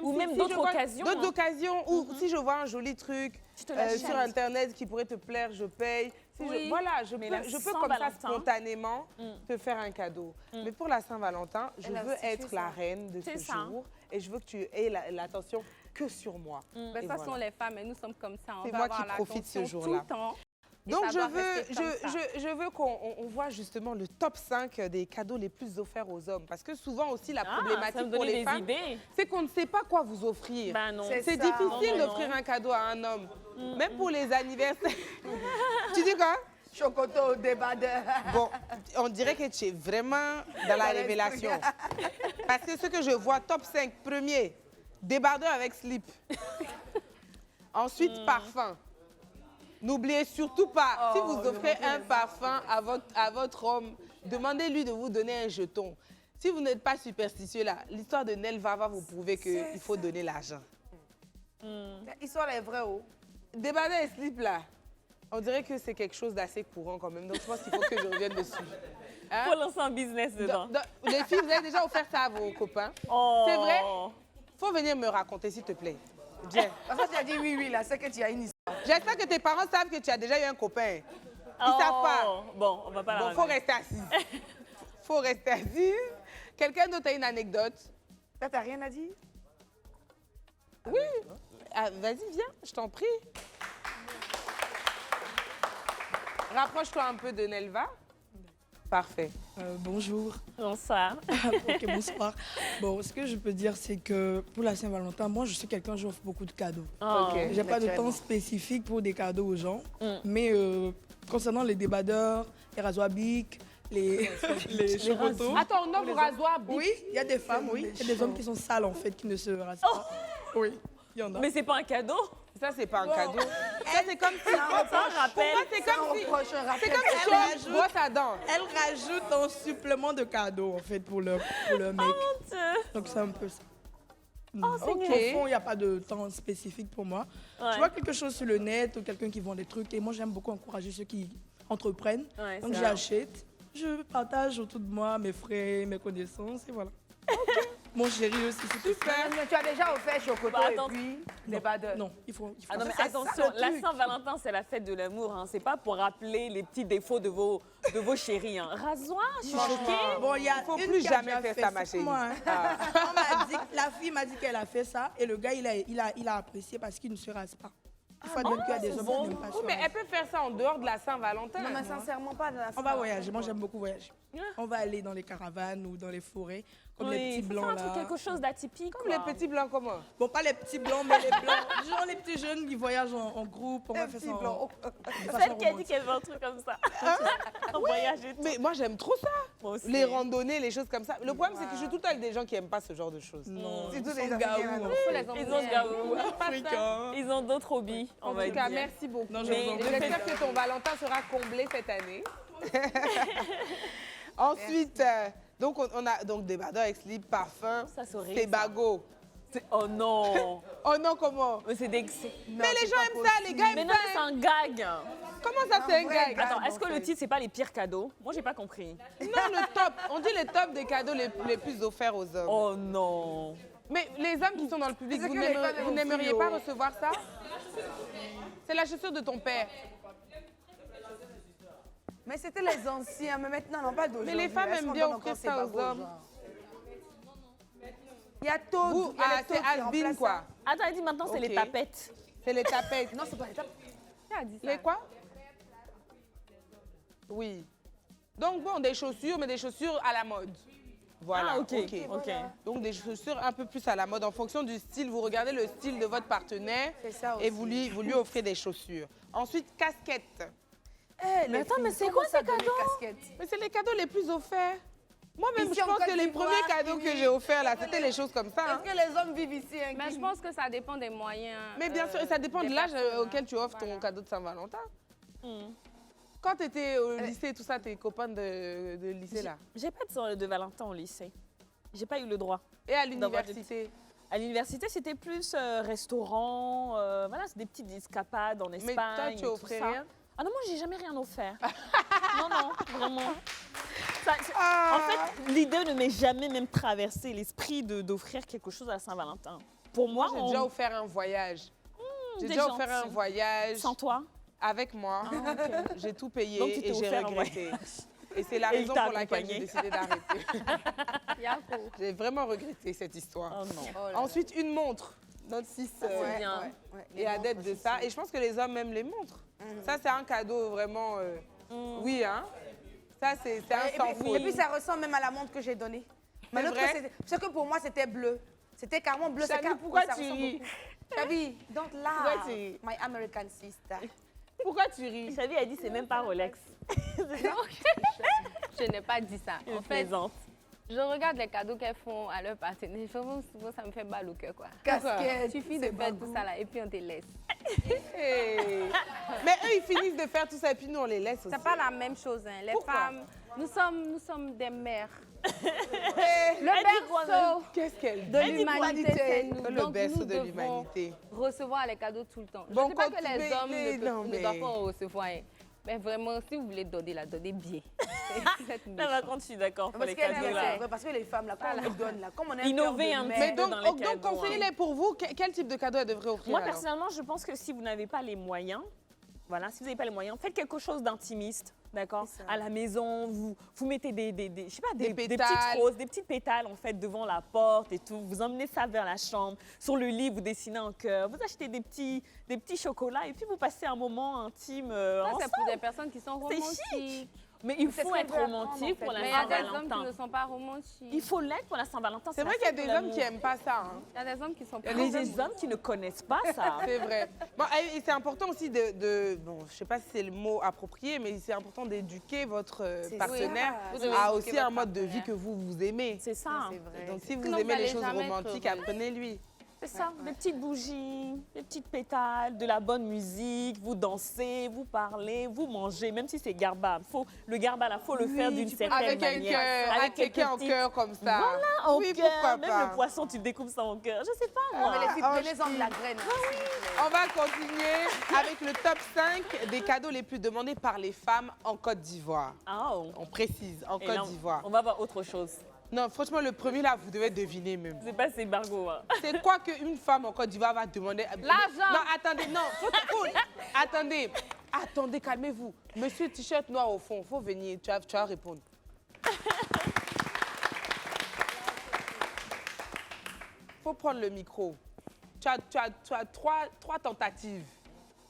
Ou même d'autres occasions, d'autres hein. occasions, ou si je vois un joli truc te l'achètes. sur internet qui pourrait te plaire, je paye. Si Oui. voilà, je Mais la peux comme ça Saint-Valentin, spontanément te faire un cadeau. Mais pour la Saint-Valentin, je Elle a veux aussi être fait la ça. reine de C'est ce ça. jour et je veux que tu aies l'attention que sur moi. Mais Et ça voilà. sont les femmes et nous sommes comme ça. On C'est va moi avoir qui profite ce l'attention jour-là. tout le temps. Et Donc ça je doit veux, rester comme ça. je veux qu'on voit justement le top 5 des cadeaux les plus offerts aux hommes. Parce que souvent aussi la ça me problématique pour donnait les des femmes, idées. c'est qu'on ne sait pas quoi vous offrir. Ben non. C'est C'est ça. difficile Non, non, d'offrir non. un cadeau à un homme. Même pour les anniversaires. Tu dis quoi? Chocoto, débardeur. Bon, on dirait que tu es vraiment dans la révélation. Parce que ce que je vois, top 5, premier, débardeur avec slip. Ensuite, parfum. N'oubliez surtout pas, si vous offrez un parfum à votre homme, demandez-lui de vous donner un jeton. Si vous n'êtes pas superstitieux, là, l'histoire de Nelva va vous prouver qu'il faut donner l'argent. L'histoire est vraie, oh. Débardeur et slip, là, on dirait que c'est quelque chose d'assez courant quand même. Donc, je pense qu'il faut que je revienne dessus. Hein? Faut lancer un business dedans. Les filles, vous avez déjà offert ça à vos copains? Oh. C'est vrai? Faut venir me raconter, s'il te plaît. Viens. Parce que tu as dit oui, là, c'est que tu as une histoire. J'espère que tes parents savent que tu as déjà eu un copain. Ils savent pas. Bon, on va pas la Bon, faut rester assise. Faut rester assise. Quelqu'un d'autre a une anecdote? Là, t'as rien à dire? Oui. Ah, vas-y, viens, je t'en prie. Rapproche-toi un peu de Nelva. Parfait. Bonjour. Bonsoir. Ok, bonsoir. Bon, ce que je peux dire, c'est que pour la Saint-Valentin, moi, je suis quelqu'un, j'offre beaucoup de cadeaux. Ok. J'ai pas de temps spécifique pour des cadeaux aux gens. Mais concernant les débardeurs, les rasoirs Bic, les chocotos. Attends, on offre rasoir Bic? Oui, il y a des femmes, oui. Il y a des hommes qui sont sales, en fait, qui ne se rasent pas. Oui, il y en a. Mais c'est pas un cadeau. Ça, c'est pas un cadeau. Ça, c'est comme si... rappelle. Pour moi, c'est comme si tu brosses à dents. Elle rajoute un supplément de cadeaux, en fait, pour leur mec. Donc, c'est un peu ça. Au fond, il n'y a pas de temps spécifique pour moi. Ouais. Je vois quelque chose sur le net ou quelqu'un qui vend des trucs. Et moi, j'aime beaucoup encourager ceux qui entreprennent. Ouais, donc, c'est j'achète. Je partage autour de moi mes frais, mes connaissances. Et voilà. Mon chéri aussi, c'est super. Mais tu as déjà offert chocolat Bah, et attends. puis des badeurs. Non, il faut Ah non, mais ça, attention, le la truc. Saint-Valentin, c'est la fête de l'amour. Hein. C'est pas pour rappeler les petits défauts de vos chéris. Hein. Rasoir, je suis choquée. Bon, il y a faut une plus qui a jamais déjà faire fait ça, ma c'est chérie. moi, hein. La fille m'a dit qu'elle a fait ça et le gars, il a apprécié parce qu'il ne se rase pas. Il faut admettre qu'il y a des hommes qui n'aiment pas se Oui, mais raser. elle peut faire ça en dehors de la Saint-Valentin. Non, mais sincèrement, pas de la On va voyager. Moi, j'aime beaucoup voyager. On va aller dans les caravanes ou dans les forêts, comme les petits faut blancs faire un truc, là. quelque chose d'atypique. Comme les petits blancs, comment? Bon, pas les petits blancs, mais les blancs. Genre les petits jeunes qui voyagent en groupe. On va faire ça en Celle qui a dit qu'elle veut un truc comme ça. On voyage et tout. Mais moi, j'aime trop ça. Moi aussi. Les randonnées, les choses comme ça. Le problème, c'est que je suis tout le temps avec des gens qui n'aiment pas ce genre de choses. Non, C'est tous ils les sont gaou, Africains, en là. fait. Ils ont ce gaou. Africains. Ils ont d'autres hobbies, on En va tout cas, dire. merci beaucoup. Non, je Mais vous en Et prie. j'espère que ton Valentin sera comblé cette année. Ensuite, donc on a donc des badeurs avec slip, parfum, Ça, c'est horrible, c'est ça. bagot. Oh non. Oh non, comment? Mais c'est des... Mais les gens aiment ça, les gars Mais aiment non, ça. c'est un gag. Comment ça, c'est un gag? Attends, est-ce que le titre, c'est pas les pires cadeaux? Moi, j'ai pas compris. Non, le top. On dit le top des cadeaux les plus offerts aux hommes. Oh non. Mais les hommes qui sont dans le public, C'est vous que les femmes aiment n'aimeriez aussi, pas oh. recevoir ça? C'est la chaussure de ton père. Mais c'était les anciens, mais maintenant, non, pas d'aujourd'hui. Mais les femmes Est-ce aiment qu'on bien donne offrir encore ces ça aux bagos, hommes. genre? Il y a tout. Vous, il y a ah, les c'est taux qui has-been, remplacent quoi. ça. Attends, elle dit maintenant, c'est les Ok. tapettes. C'est les tapettes. Non, c'est pas les tapes. Qui a dit ça? Les quoi? Oui. Donc bon, des chaussures, mais des chaussures à la mode. Voilà. Ah, ok. Ok. Donc des chaussures un peu plus à la mode en fonction du style. Vous regardez le style de votre partenaire C'est ça et aussi. vous lui offrez des chaussures. Ensuite, casquette. Mais attends, mais c'est quoi ces cadeaux? Mais c'est les cadeaux les plus offerts. Moi-même, Ici, je en pense Côte que les d'Ivoire, premiers cadeaux que j'ai offerts là, c'était les choses comme ça. hein. Est-ce que les hommes vivent ici? Hein, Mais je pense que ça dépend des moyens. Mais bien sûr, et ça dépend des de l'âge personnes, auquel tu offres ton voilà. cadeau de Saint-Valentin. Quand tu étais au lycée, tout ça, tes copains de lycée là. J'ai pas de Valentin au lycée. J'ai pas eu le droit. Et à D'avoir l'université. À l'université, c'était plus restaurant, voilà, c'est des petites escapades en Espagne. Mais toi, tu et tout offrais ça. rien? Ah non, moi, j'ai jamais rien offert. Non, non, vraiment. En fait, l'idée ne m'est jamais même traversé l'esprit d'offrir quelque chose à Saint-Valentin. Pour moi, J'ai déjà offert un voyage. J'ai t'es déjà offert gentil. un voyage. Sans toi? Avec moi. J'ai tout payé Donc, tu t'es et j'ai offert un regretté. Et c'est la Et il raison t'a pour laquelle j'ai accompagné. décidé d'arrêter. Yako. J'ai vraiment regretté cette histoire. Oh non. Ensuite, une montre. Notre 6 c'est bien. est adepte de ça. Et je pense que les hommes aiment les montres. Ça, c'est un cadeau vraiment... Oui, hein. Ça, c'est un sans faute. Et puis ça ressemble même à la montre que j'ai donnée. Mais C'est l'autre, vrai? parce que pour moi, c'était bleu. C'était carrément bleu. Chavi, c'est pourquoi ça tu ressemble ris? beaucoup. Chavi, don't Pourquoi laugh. tu ris? My American sister. Pourquoi tu ris? Xavier a dit c'est même pas Rolex. Je n'ai pas dit ça. Elle En fait, plaisante. je regarde les cadeaux qu'elles font à leurs partenaires. Souvent, ça me fait mal au cœur, quoi. Casquette. Il suffit de faire tout ça là et puis on te laisse. Hey. Mais eux, ils finissent de faire tout ça et puis nous, on les laisse aussi. C'est pas la même chose. Hein. Les Pourquoi? femmes, nous sommes des mères. Le berceau Qu'est-ce qu'elle de l'humanité, c'est nous. Le Donc, berceau nous de devons l'humanité. recevoir les cadeaux tout le temps. Je Bon, ne dis pas que continuez, les hommes ne doivent mais- pas recevoir. Hein. Mais vraiment, si vous voulez donner, la donnez bien. Ça va quand je suis d'accord pour Parce les que, cadeaux là. parce que les femmes, là, quand on les donne, là, comme on a Innover un petit Mais peu donc, dans les donc cadeaux, conseillez-les pour vous. Quel type de cadeau elle devrait offrir Moi, alors? personnellement, je pense que si vous n'avez pas les moyens, voilà, si vous n'avez pas les moyens, faites quelque chose d'intimiste, d'accord? À la maison, vous mettez je sais pas, des petites pétales. roses, des petites pétales, en fait, devant la porte et tout. Vous emmenez ça vers la chambre. Sur le lit, vous dessinez un cœur. Vous achetez des petits chocolats et puis vous passez un moment intime Ça, c'est pour ensemble. des personnes qui sont C'est romantiques. Mais il C'est faut ce qu'on être veut apprendre, romantique en fait. pour la Mais il y a des hommes qui Saint-Valentin. ne sont pas romantiques. Il faut l'être pour la Saint-Valentin. C'est vrai qu'il y a des hommes qui n'aiment pas ça. Hein. Il y a des hommes qui sont Il pas y a des hommes qui ne connaissent pas ça. C'est vrai. Bon, et c'est important aussi bon, je sais pas si c'est le mot approprié, mais c'est important d'éduquer votre partenaire ça. Vous devez à éduquer aussi votre un mode de vie partenaire. que vous aimez. C'est ça. Donc si vous Sinon, aimez vous les allez choses jamais être romantiques, heureux. apprenez-lui. C'est ça, des petites bougies, des petites pétales, de la bonne musique, vous dansez, vous parlez, vous mangez, même si c'est garbable. Le garbal, il faut le faire d'une certaine Avec un manière. cœur, avec quelqu'un en cœur comme ça. Voilà, en Oui, cœur. pourquoi Même pas. le poisson, tu le découpes ça en cœur. Je sais pas, moi. Mais les filles, prenez-en de la graine. On va continuer avec le top 5 des cadeaux les plus demandés par les femmes en Côte d'Ivoire. Oh. On précise, en Et là, Côte d'Ivoire. On va voir autre chose. Non, franchement, le premier là, vous devez deviner même. C'est pas ces bargots. Hein. C'est quoi qu'une femme en Côte d'Ivoire va demander? L'argent. Non, attendez, non. Attendez, calmez-vous. Monsieur T-shirt noir au fond, faut venir, tu vas répondre. Faut prendre le micro. Tu as trois tentatives.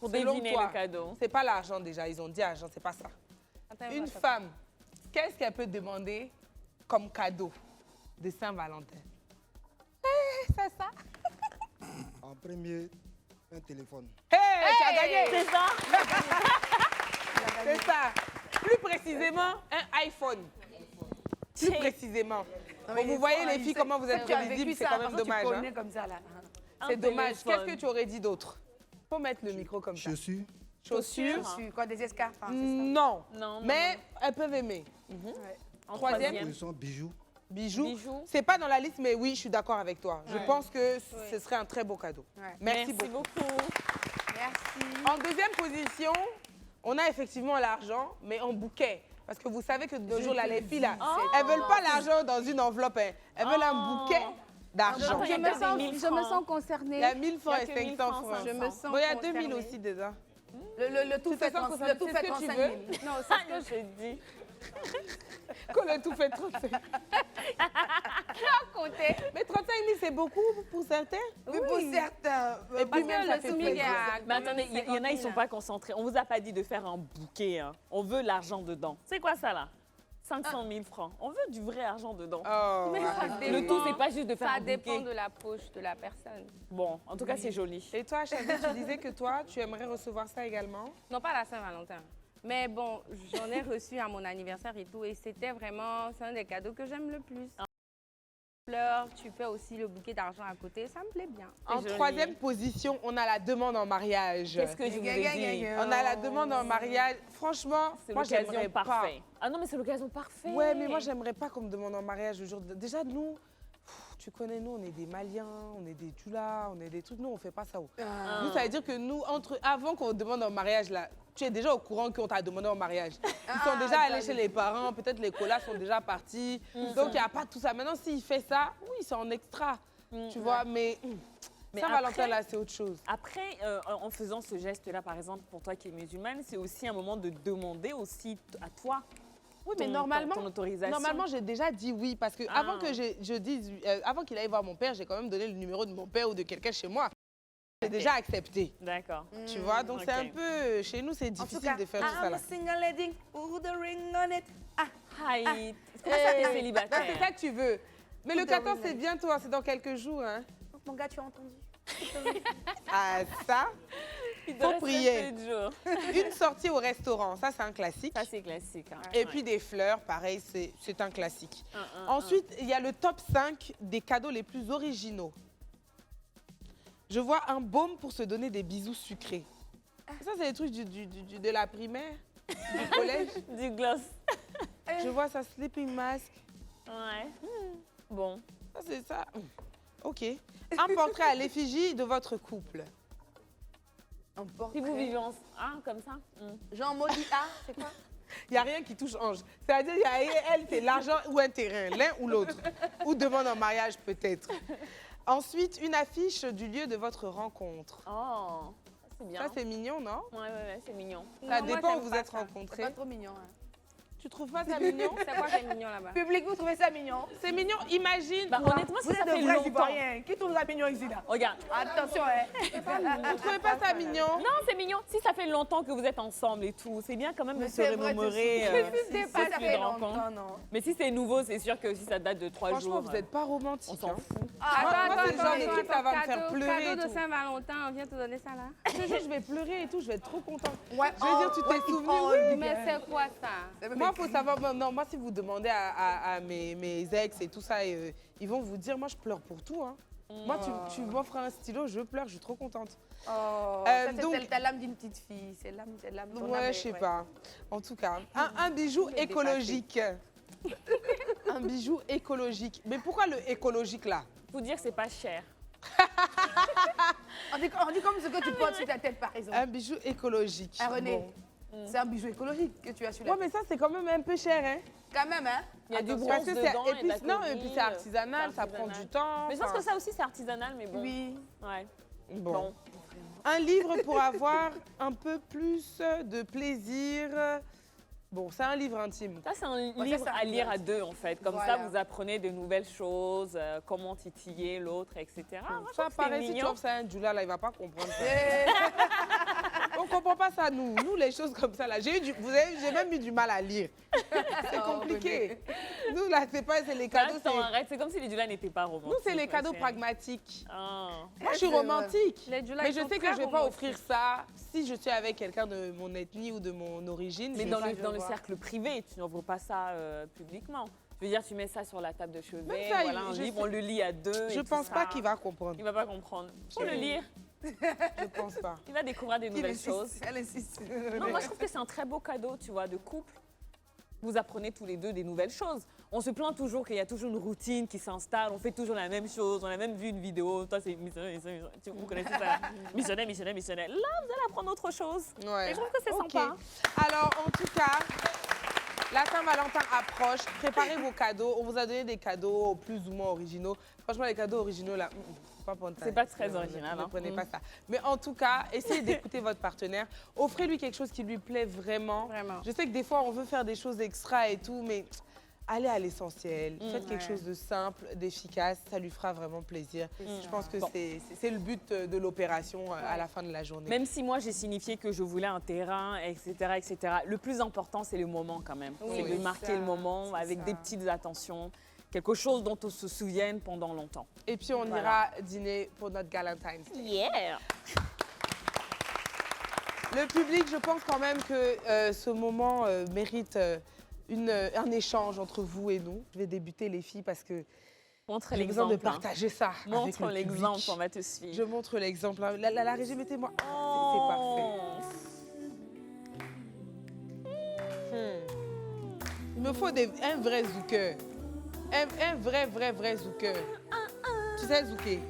Pour Selon deviner toi, le cadeau. C'est pas l'argent déjà, ils ont dit argent, c'est pas ça. Une femme, qu'est-ce qu'elle peut demander comme cadeau de Saint-Valentin? C'est ça. En premier, un téléphone. Hey, tu as gagné. C'est ça? C'est ça. Plus précisément, un iPhone. Plus précisément. Bon, vous voyez les filles, comment vous êtes prévisibles, c'est quand même dommage. Hein. Comme ça, là. C'est dommage. Qu'est-ce que tu aurais dit d'autre? Faut mettre le micro comme ça. Chaussures. Chaussures. Quoi, des escarpes, hein, c'est ça. Non. Non, Mais elles peuvent aimer. En Troisième. Position bijoux. Bijoux. C'est pas dans la liste, mais oui, je suis d'accord avec toi. Je pense que ce serait un très beau cadeau. Ouais. Merci beaucoup. Merci. En deuxième position, on a effectivement l'argent, mais en bouquet. Parce que vous savez que de nos jours, là, les filles, là, elles veulent pas l'argent dans une enveloppe. Hein. Elles veulent un bouquet d'argent. Après, Je me sens concernée. Il y a 1000 francs et Il y a que 1000 500 francs, francs. Je me sens Bon, il y a concernée. 2000 aussi dedans. Le tout Tu te fait sens 30 concernée, le tout c'est ce fait que tu 35 veux? 000. Non, Ça, je dis. Quand le tout fait 35 000. compter. Mais 35 000, c'est beaucoup pour certains. Oui, pour certains. Et puis Parce même, que ça le fait SMIC plaisir. est à Mais attendez, il y en a, ils 50 000, sont pas concentrés. On vous a pas dit de faire un bouquet. Hein. On veut l'argent dedans. C'est quoi ça, là? 500 000 francs. On veut du vrai argent dedans. Oh, Mais ça arrêtez. Le tout, c'est pas juste de faire Ça un dépend bouquet. de la poche de la personne. Bon, en tout cas, c'est joli. Et toi, Chavi, tu disais que toi, tu aimerais recevoir ça également? Non, pas la Saint-Valentin. Mais bon, j'en ai reçu à mon anniversaire et tout. Et c'était vraiment, c'est un des cadeaux que j'aime le plus. Fleurs, tu fais aussi le bouquet d'argent à côté, ça me plaît bien. En troisième position, on a la demande en mariage. Qu'est-ce que je vous ai dit? On a la demande en mariage. Franchement, C'est moi, j'aimerais l'occasion pas. parfaite. Ah non, mais c'est l'occasion parfaite. Ouais, mais moi, j'aimerais pas qu'on me demande en mariage le jour de... Déjà, nous, tu connais, nous, on est des Maliens, on est des Tula, on est des trucs. Nous, on fait pas ça. Nous, ça veut dire que nous, avant qu'on demande en mariage, là, tu es déjà au courant qu'on t'a demandé en mariage. Ils sont déjà allés chez les parents, peut-être les colas sont déjà partis. Donc, il n'y a pas tout ça. Maintenant, s'il fait ça, oui, c'est en extra. Tu vois, mais Saint-Valentin, après- là, c'est autre chose. Après, en faisant ce geste-là, par exemple, pour toi qui es musulmane, c'est aussi un moment de demander aussi à toi Oui, mais ton- normalement, ton autorisation. normalement, j'ai déjà dit oui parce que avant que je dise, avant qu'il aille voir mon père, j'ai quand même donné le numéro de mon père ou de quelqu'un chez moi. J'ai déjà accepté. D'accord. Tu vois, donc c'est un peu, chez nous, c'est En tout difficile cas, de faire tout ça là. I'm a single lady with a ring on it. Hi. Comment ça, t'es Ça, célibataire? c'est ça que tu veux. Mais le Tout 14, est c'est bientôt, hein, c'est dans quelques jours. Hein. Mon gars, tu as entendu? Ah, ça, Il te faut reste prier. un peu de jours. Une sortie au restaurant, ça, c'est un classique. Ça, c'est classique. Hein. Et puis des fleurs, pareil, c'est un classique. Un. Ensuite, il y a le top 5 des cadeaux les plus originaux. Je vois un baume pour se donner des bisous sucrés. Ça, c'est les trucs de la primaire, du collège. Du gloss. Je vois ça, sleeping mask. Ouais. Bon. Ça, c'est ça. OK. Un portrait à l'effigie de votre couple. Un portrait. Si vous vivez comme ça. Jean maudit A, c'est quoi? Il n'y a rien qui touche Ange. C'est-à-dire, elle, c'est l'argent ou un terrain, l'un ou l'autre. Ou demande en mariage, peut-être. Ensuite, une affiche du lieu de votre rencontre. Oh, c'est bien. Ça, c'est mignon, non? Ouais, c'est mignon. Ça dépend où vous êtes rencontrés. C'est pas trop mignon. Hein. Tu trouves pas ça mignon? C'est quoi qui est mignon là-bas? Public, vous trouvez ça mignon? C'est mignon. Imagine. Bah, honnêtement, si vous ça êtes fait de vrais longtemps. Ivoiriens. Qui trouve ça mignon ici, là? Regarde. Attention, hein. Vous trouvez pas ça mignon? Non, c'est mignon. Si ça fait longtemps que vous êtes ensemble et tout, c'est bien quand même de se c'est vrai, remémorer. c'est pas ça fait longtemps, non. Mais si c'est nouveau, c'est sûr que si ça date de 3 jours. Franchement, vous n'êtes pas romantique. On s'en fout. Moi, c'est le genre de truc, ça va me faire pleurer. Cadeau et de tout. Saint-Valentin, on vient te donner ça là? Je te jure, je vais pleurer et tout, je vais être trop contente. Ouais, Je vais dire, tu t'es souvenu? Oui. Mais c'est quoi ça? Moi, il faut savoir, non, moi, si vous demandez à mes ex et tout ça, ils vont vous dire, moi, je pleure pour tout. Hein. Moi, tu m'offres un stylo, je pleure, je suis trop contente. Oh, donc, c'est l'âme d'une petite fille. C'est l'âme. Ouais, je sais pas. En tout cas, un bijou écologique. Un bijou écologique. Mais pourquoi le écologique, là? Faut dire que c'est pas cher. on dit comme ce que tu portes sur ta tête, par exemple. Un bijou écologique. Ah, René, c'est un bijou écologique que tu as sur la tête. Ouais, mais ça, c'est quand même un peu cher, hein? Quand même, hein? Il y a du bronze parce que dedans et puis, et de non, la et puis c'est artisanal, ça prend du temps. Mais je pense que ça aussi, c'est artisanal, mais bon. Oui. Ouais. Bon. Un livre pour avoir un peu plus de plaisir. Bon, c'est un livre intime. Ça, c'est un livre à lire à deux, en fait. Comme ça, vous apprenez de nouvelles choses, comment titiller l'autre, etc. Moi, Ça paraît, si tu offres ça à un Djoula, là, il va pas comprendre ça. On comprend pas ça, nous. Nous, les choses comme ça, là. J'ai même eu du mal à lire. C'est compliqué. Nous, là, c'est les cadeaux. Arrête, c'est comme si les Djoula n'étaient pas romantiques. Nous, c'est les cadeaux pragmatiques. Ah. Moi, je suis romantique. Les Djoula, Mais je sais que je vais pas offrir ça si je suis avec quelqu'un de mon ethnie ou de mon origine. Mais dans le cercle privé, tu n'ouvres pas ça publiquement. Je veux dire, tu mets ça sur la table de chevet, ça, voilà un livre, on le lit à deux. Je pense pas qu'il va comprendre. Il va pas comprendre. Faut le lire. Je pense pas. Il va découvrir des nouvelles choses. Elle insiste. Non, moi je trouve que c'est un très beau cadeau, tu vois, de couple. Vous apprenez tous les deux des nouvelles choses. On se plaint toujours qu'il y a toujours une routine qui s'installe, on fait toujours la même chose, on a même vu une vidéo, toi c'est missionnaire, vous connaissez ça, missionnaire. Là, vous allez apprendre autre chose. Ouais. Et je trouve que c'est sympa. Alors, en tout cas, la Saint-Valentin approche, préparez vos cadeaux. On vous a donné des cadeaux plus ou moins originaux. Franchement, les cadeaux originaux, là, c'est pas très original. Ne prenez pas ça. Mais en tout cas, essayez d'écouter votre partenaire. Offrez-lui quelque chose qui lui plaît vraiment. Je sais que des fois, on veut faire des choses extra et tout, mais allez à l'essentiel. Faites quelque chose de simple, d'efficace. Ça lui fera vraiment plaisir. Je pense que c'est le but de l'opération à la fin de la journée. Même si moi, j'ai signifié que je voulais un terrain, etc., etc., le plus important, c'est le moment quand même. C'est de marquer le moment avec des petites attentions. Quelque chose dont on se souvienne pendant longtemps. Et puis on ira dîner pour notre Galentine's Day. Yeah! Le public, je pense quand même que ce moment mérite un échange entre vous et nous. Je vais débuter les filles parce que j'ai besoin de partager ça. Montre l'exemple, on va te suivre. Je montre l'exemple. La régie, mettez-moi. C'est parfait. Il me faut un vrai zouker. Un vrai zouker. Tu sais zouker?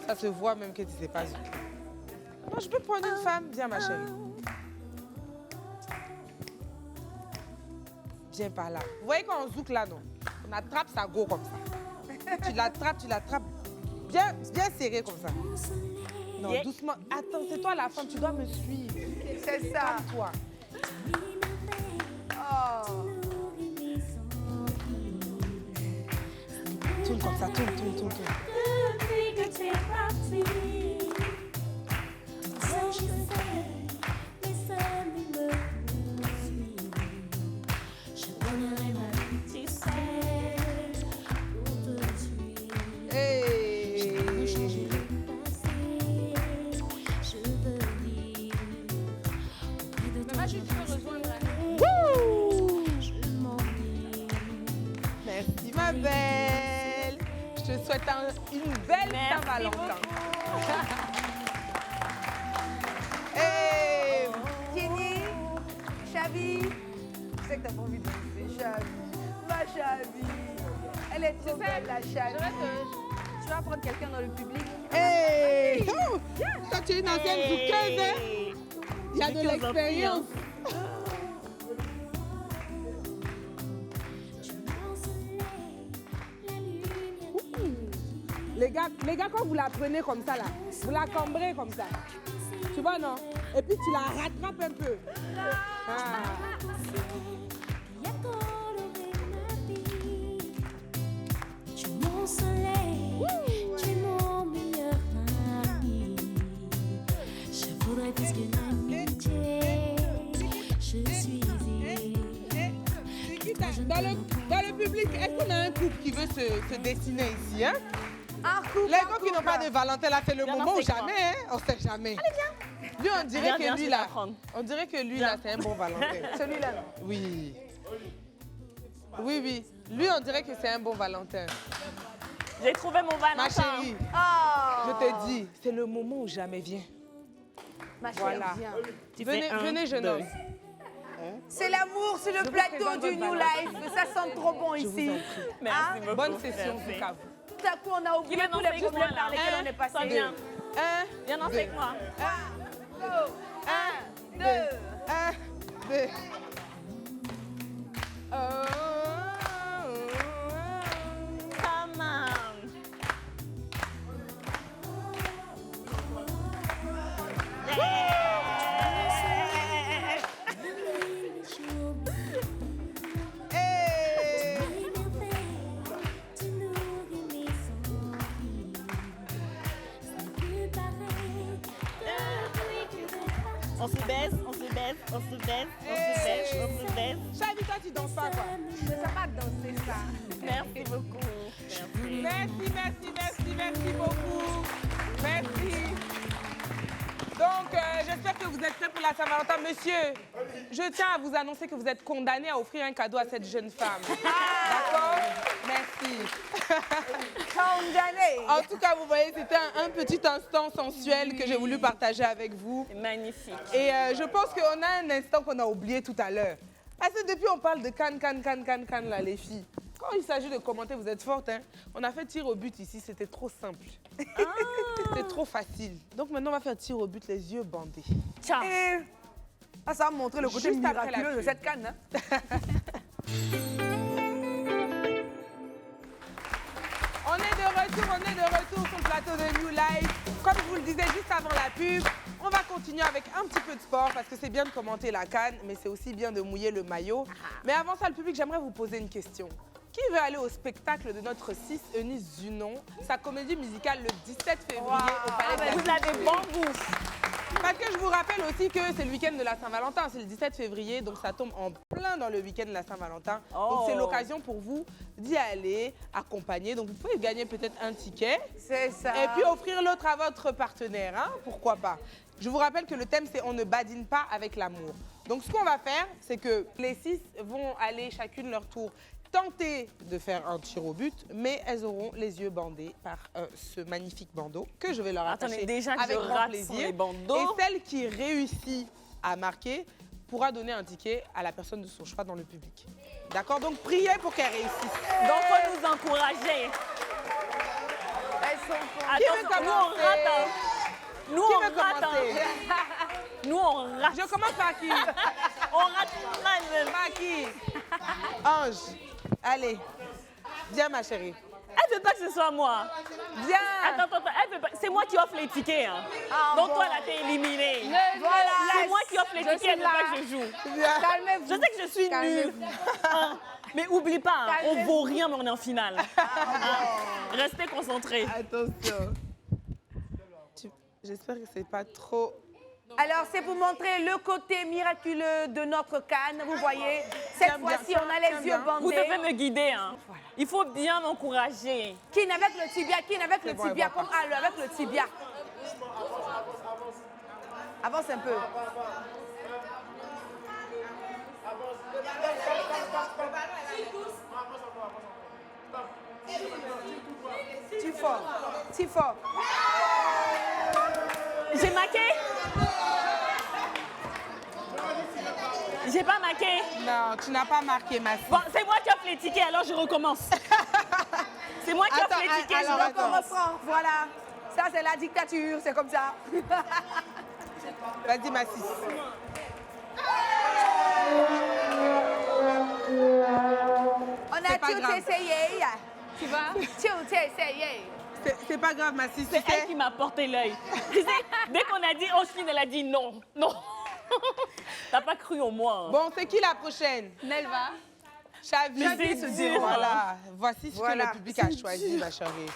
Ça se voit même que tu sais pas zouker. Moi, je peux prendre une femme. Viens, ma chérie. Viens par là. Vous voyez quand on zouk là, non? On attrape sa go comme ça. Tu l'attrapes. Bien serré comme ça. Non, doucement. Attends, c'est toi la femme, tu dois me suivre. C'est ça. Calme-toi. Oh. Tourne comme ça, tourne. Merci ma belle. Je te souhaite une belle Saint-Valentin. Hey, Kenny, Chabi, je sais que t'as pas envie de danser, Chabi, ma Chabi. Elle est trop belle, la Chane. Tu vas prendre quelqu'un dans le public. Hey! Oh! Toi, tu es une ancienne bouqueuse, hein? Il y a de l'expérience. Les gars, quand vous la prenez comme ça, là, vous la cambrez comme ça. Tu vois, non? Et puis tu la rattrapes un peu. Ah. Tu es mon soleil, tu es mon meilleur ami. Je voudrais plus qu'une amitié. Je suis Dans le public, est-ce qu'on a un couple qui veut se dessiner ici, hein? Un couple. Les gars qui n'ont pas de Valentin, là, c'est le moment ou jamais, hein? On sait jamais. Allez, viens. Lui, on dirait que lui, là, c'est un bon Valentin. Celui-là. Oui. Oui, oui. Lui, on dirait que c'est un bon Valentin. J'ai trouvé mon Valentin. Ma chérie, je te dis, c'est le moment ou jamais, viens. Ma chérie, voilà. viens. Venez, jeune homme. C'est l'amour sur le plateau du New Life. Ça sent trop bon ici. Merci beaucoup. Bonne session, en tout cas. Tout à coup, on a oublié tous les problèmes par lesquels on est passé. Viens. Viens danser avec moi. 1, 2. Come on. On se baisse, on se baisse, on se baisse, on se baisse, on se baisse. Chavi, toi, tu danses pas, quoi. Je ne sais pas danser ça. Merci beaucoup. Merci beaucoup. Merci. Donc, j'espère que vous êtes prêts pour la Saint-Valentin. Monsieur, je tiens à vous annoncer que vous êtes condamné à offrir un cadeau à cette jeune femme. D'accord? Merci. Condamné. En tout cas, vous voyez, c'était un petit instant sensuel que j'ai voulu partager avec vous. Magnifique. Et je pense qu'on a un instant qu'on a oublié tout à l'heure. Parce que depuis, on parle de canne, là, les filles. Quand il s'agit de commenter, vous êtes fortes, hein. On a fait tir au but ici, c'était trop simple. C'était trop facile. Donc maintenant, on va faire tir au but, les yeux bandés. Ciao. Et... Ah, ça va montrer le côté Juste après miraculeux la de cette canne. Hein. On est de retour sur le plateau de New Life. Comme je vous le disais juste avant la pub, on va continuer avec un petit peu de sport parce que c'est bien de commenter la CAN, mais c'est aussi bien de mouiller le maillot. Mais avant ça, le public, j'aimerais vous poser une question. Qui veut aller au spectacle de notre 6 Eunice Zunon, sa comédie musicale le 17 février au Palais de la Vous avez Culture. bon goût. Parce que je vous rappelle aussi que c'est le week-end de la Saint-Valentin, c'est le 17 février, donc ça tombe en plein dans le week-end de la Saint-Valentin. Donc c'est l'occasion pour vous d'y aller, accompagner. Donc vous pouvez gagner peut-être un ticket. C'est ça. Et puis offrir l'autre à votre partenaire, hein, pourquoi pas. Je vous rappelle que le thème c'est « On ne badine pas avec l'amour ». Donc ce qu'on va faire, c'est que les 6 vont aller chacune leur tour tenter de faire un tir au but, mais elles auront les yeux bandés par ce magnifique bandeau que je vais leur attacher. Attendez, déjà que avec je grand rate plaisir. sur les bandeaux. Et celle qui réussit à marquer pourra donner un ticket à la personne de son choix dans le public. D'accord? Donc priez pour qu'elle réussisse. Donc faut nous encourager. Elles sont Qui veut Attention, nous on commencer? rate. Hein. Nous Qui on veut rate. commencer? Nous on rate. Je commence par qui? On rate mal. Par qui? Ange. Allez. Viens ma chérie. Elle veut pas que ce soit moi. Viens. Attends, elle veut pas. C'est moi qui offre les tickets. Hein. Donc toi là t'es éliminée. Voilà. C'est moi qui offre les tickets, elle veut pas que je joue. Calmez-vous. Je sais que je suis nulle. Hein. Mais oublie pas, hein, on vaut rien mais on est en finale. Hein. Restez concentrés. Attention. J'espère que c'est pas trop... Alors, c'est pour montrer le côté miraculeux de notre canne. Vous voyez, cette fois-ci, on a les yeux bandés. Vous devez me guider. Hein. Voilà. Il faut bien m'encourager. Qui avec le tibia, comme Al, avec le tibia. Avance un peu. Tu fort. J'ai maqué? J'ai pas marqué. Non, tu n'as pas marqué, ma fille. Bon, c'est moi qui offre les tickets, alors je recommence. C'est moi qui offre les tickets. Alors, on reprend. Voilà. Ça, c'est la dictature. C'est comme ça. Vas-y, Massis. On a tout essayé. Tu vas? Tout essayé. C'est pas grave, Massis. C'est elle qui m'a porté l'œil. Tu sais, dès qu'on a dit Oshin, elle a dit non. Non. T'as pas cru en moi. Hein. Bon, c'est qui la prochaine? Nelva. Chavi. Mais c'est dur. Voilà. Voici ce que le public a choisi, ma chérie.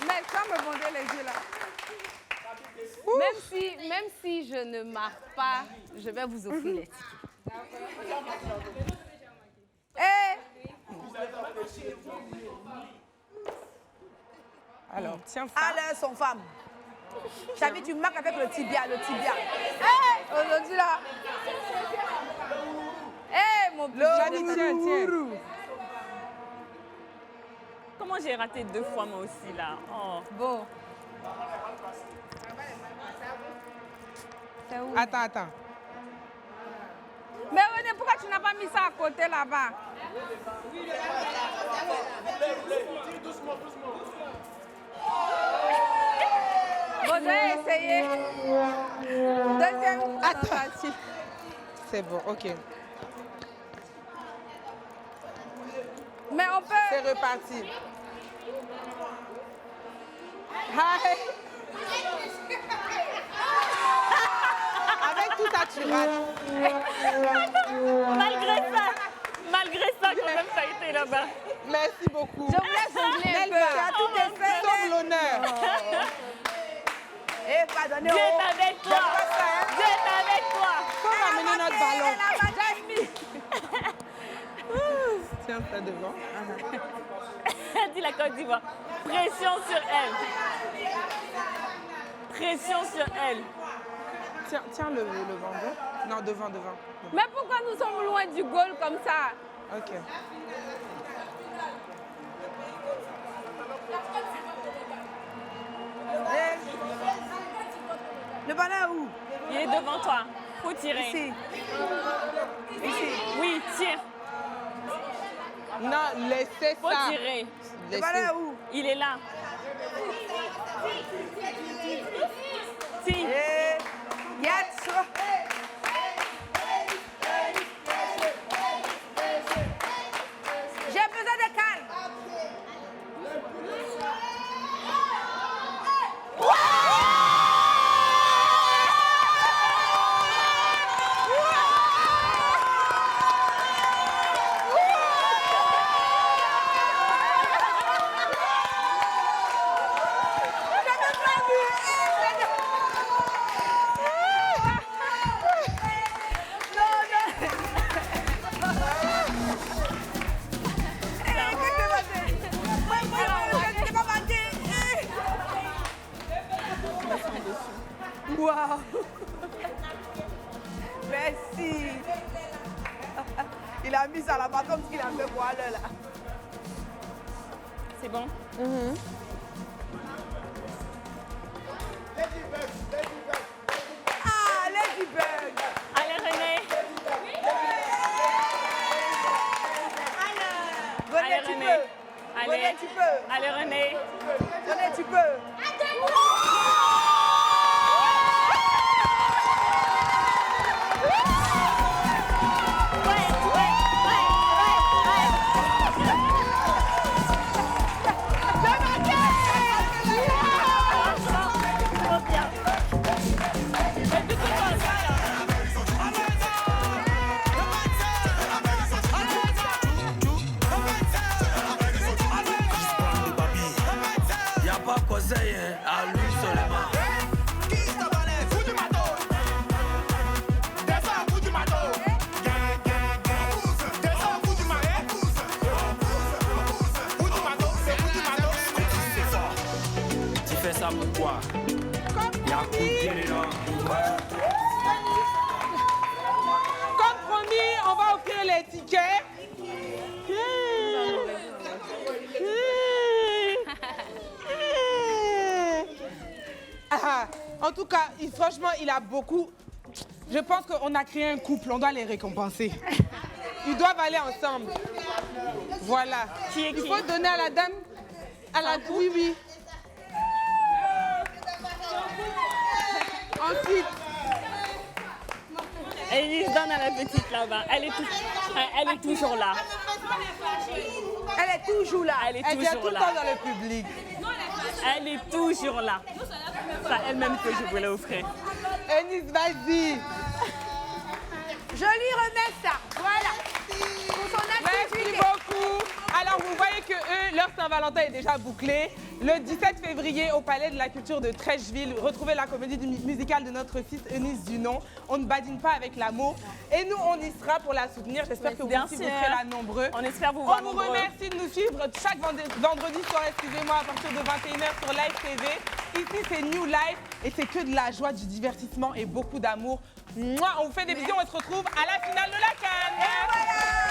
Mais sans me bander les yeux là. Même si je ne marque pas, je vais vous offrir les tickets. Alors, tiens, Alors, son femme. Chavi, tu marques avec le tibia, Aujourd'hui là. Mon Chavi, tiens. Comment j'ai raté 2 fois moi aussi là? Oh. Bon. C'est où? Attends. Mais René, pourquoi tu n'as pas mis ça à côté là-bas? Bon, je vais essayer. Deuxième tentative. C'est bon, ok. Mais on peut... C'est reparti. Hi. Avec tout ça, tu rates. Malgré ça, quand même, ça a été là-bas. Merci beaucoup. Je vous laisse jongler un peu. Tout est fait. Sauve l'honneur. Eh, pardonnez. Dieu est avec toi. Dieu est avec toi. Faut ramener notre ballon. Jasmine. Tiens ça devant. Dis la Côte d'Ivoire. Pression sur elle. Pression sur elle. Tiens le bandeau. Non, devant. Mais pourquoi nous sommes loin du goal comme ça? Ok. Le ballon où? Il est devant toi. Faut tirer. Ici. Oui, tire. Non, laissez Faut ça. tirer. Le ballon où? Il est là. Si. Yes. J'ai besoin de calme. Wow. Merci. Il a mis ça là-bas comme ce qu'il a fait pour aller là. C'est bon? Ah, Ladybug. Allez, René. René, tu René. peux. Allez. René, tu peux. Allez, René. René, tu peux. À lui seulement. Tu fais ça pourquoi? Comme promis, on va offrir les tickets. En tout cas, franchement, il a beaucoup... Je pense qu'on a créé un couple, on doit les récompenser. Ils doivent aller ensemble. Voilà. Il faut donner à la dame. Oui, oui. Ensuite. Élise donne à la petite là-bas. Elle est toujours là. Elle est toujours là. Elle est Elle vient toujours tout le là. temps dans le public. Elle est toujours là. C'est à elle-même que je voulais offrir. Eunice, vas-y. Je lui remets ça. Voilà. Pour son activité. Merci beaucoup. Alors, vous voyez que eux, leur Saint-Valentin est déjà bouclé. Le 17 février, au Palais de la Culture de Trècheville, retrouvez la comédie musicale de notre fils Eunice Dunon. On ne badine pas avec l'amour. Et nous, on y sera pour la soutenir. J'espère que vous aussi, vous serez là nombreux. On espère vous voir On vous nombreux. remercie de nous suivre chaque vendredi soir, excusez-moi, à partir de 21h sur Live TV. Ici, c'est New Life et c'est que de la joie, du divertissement et beaucoup d'amour. On vous fait des bisous, on se retrouve à la finale de la CAN. Et voilà.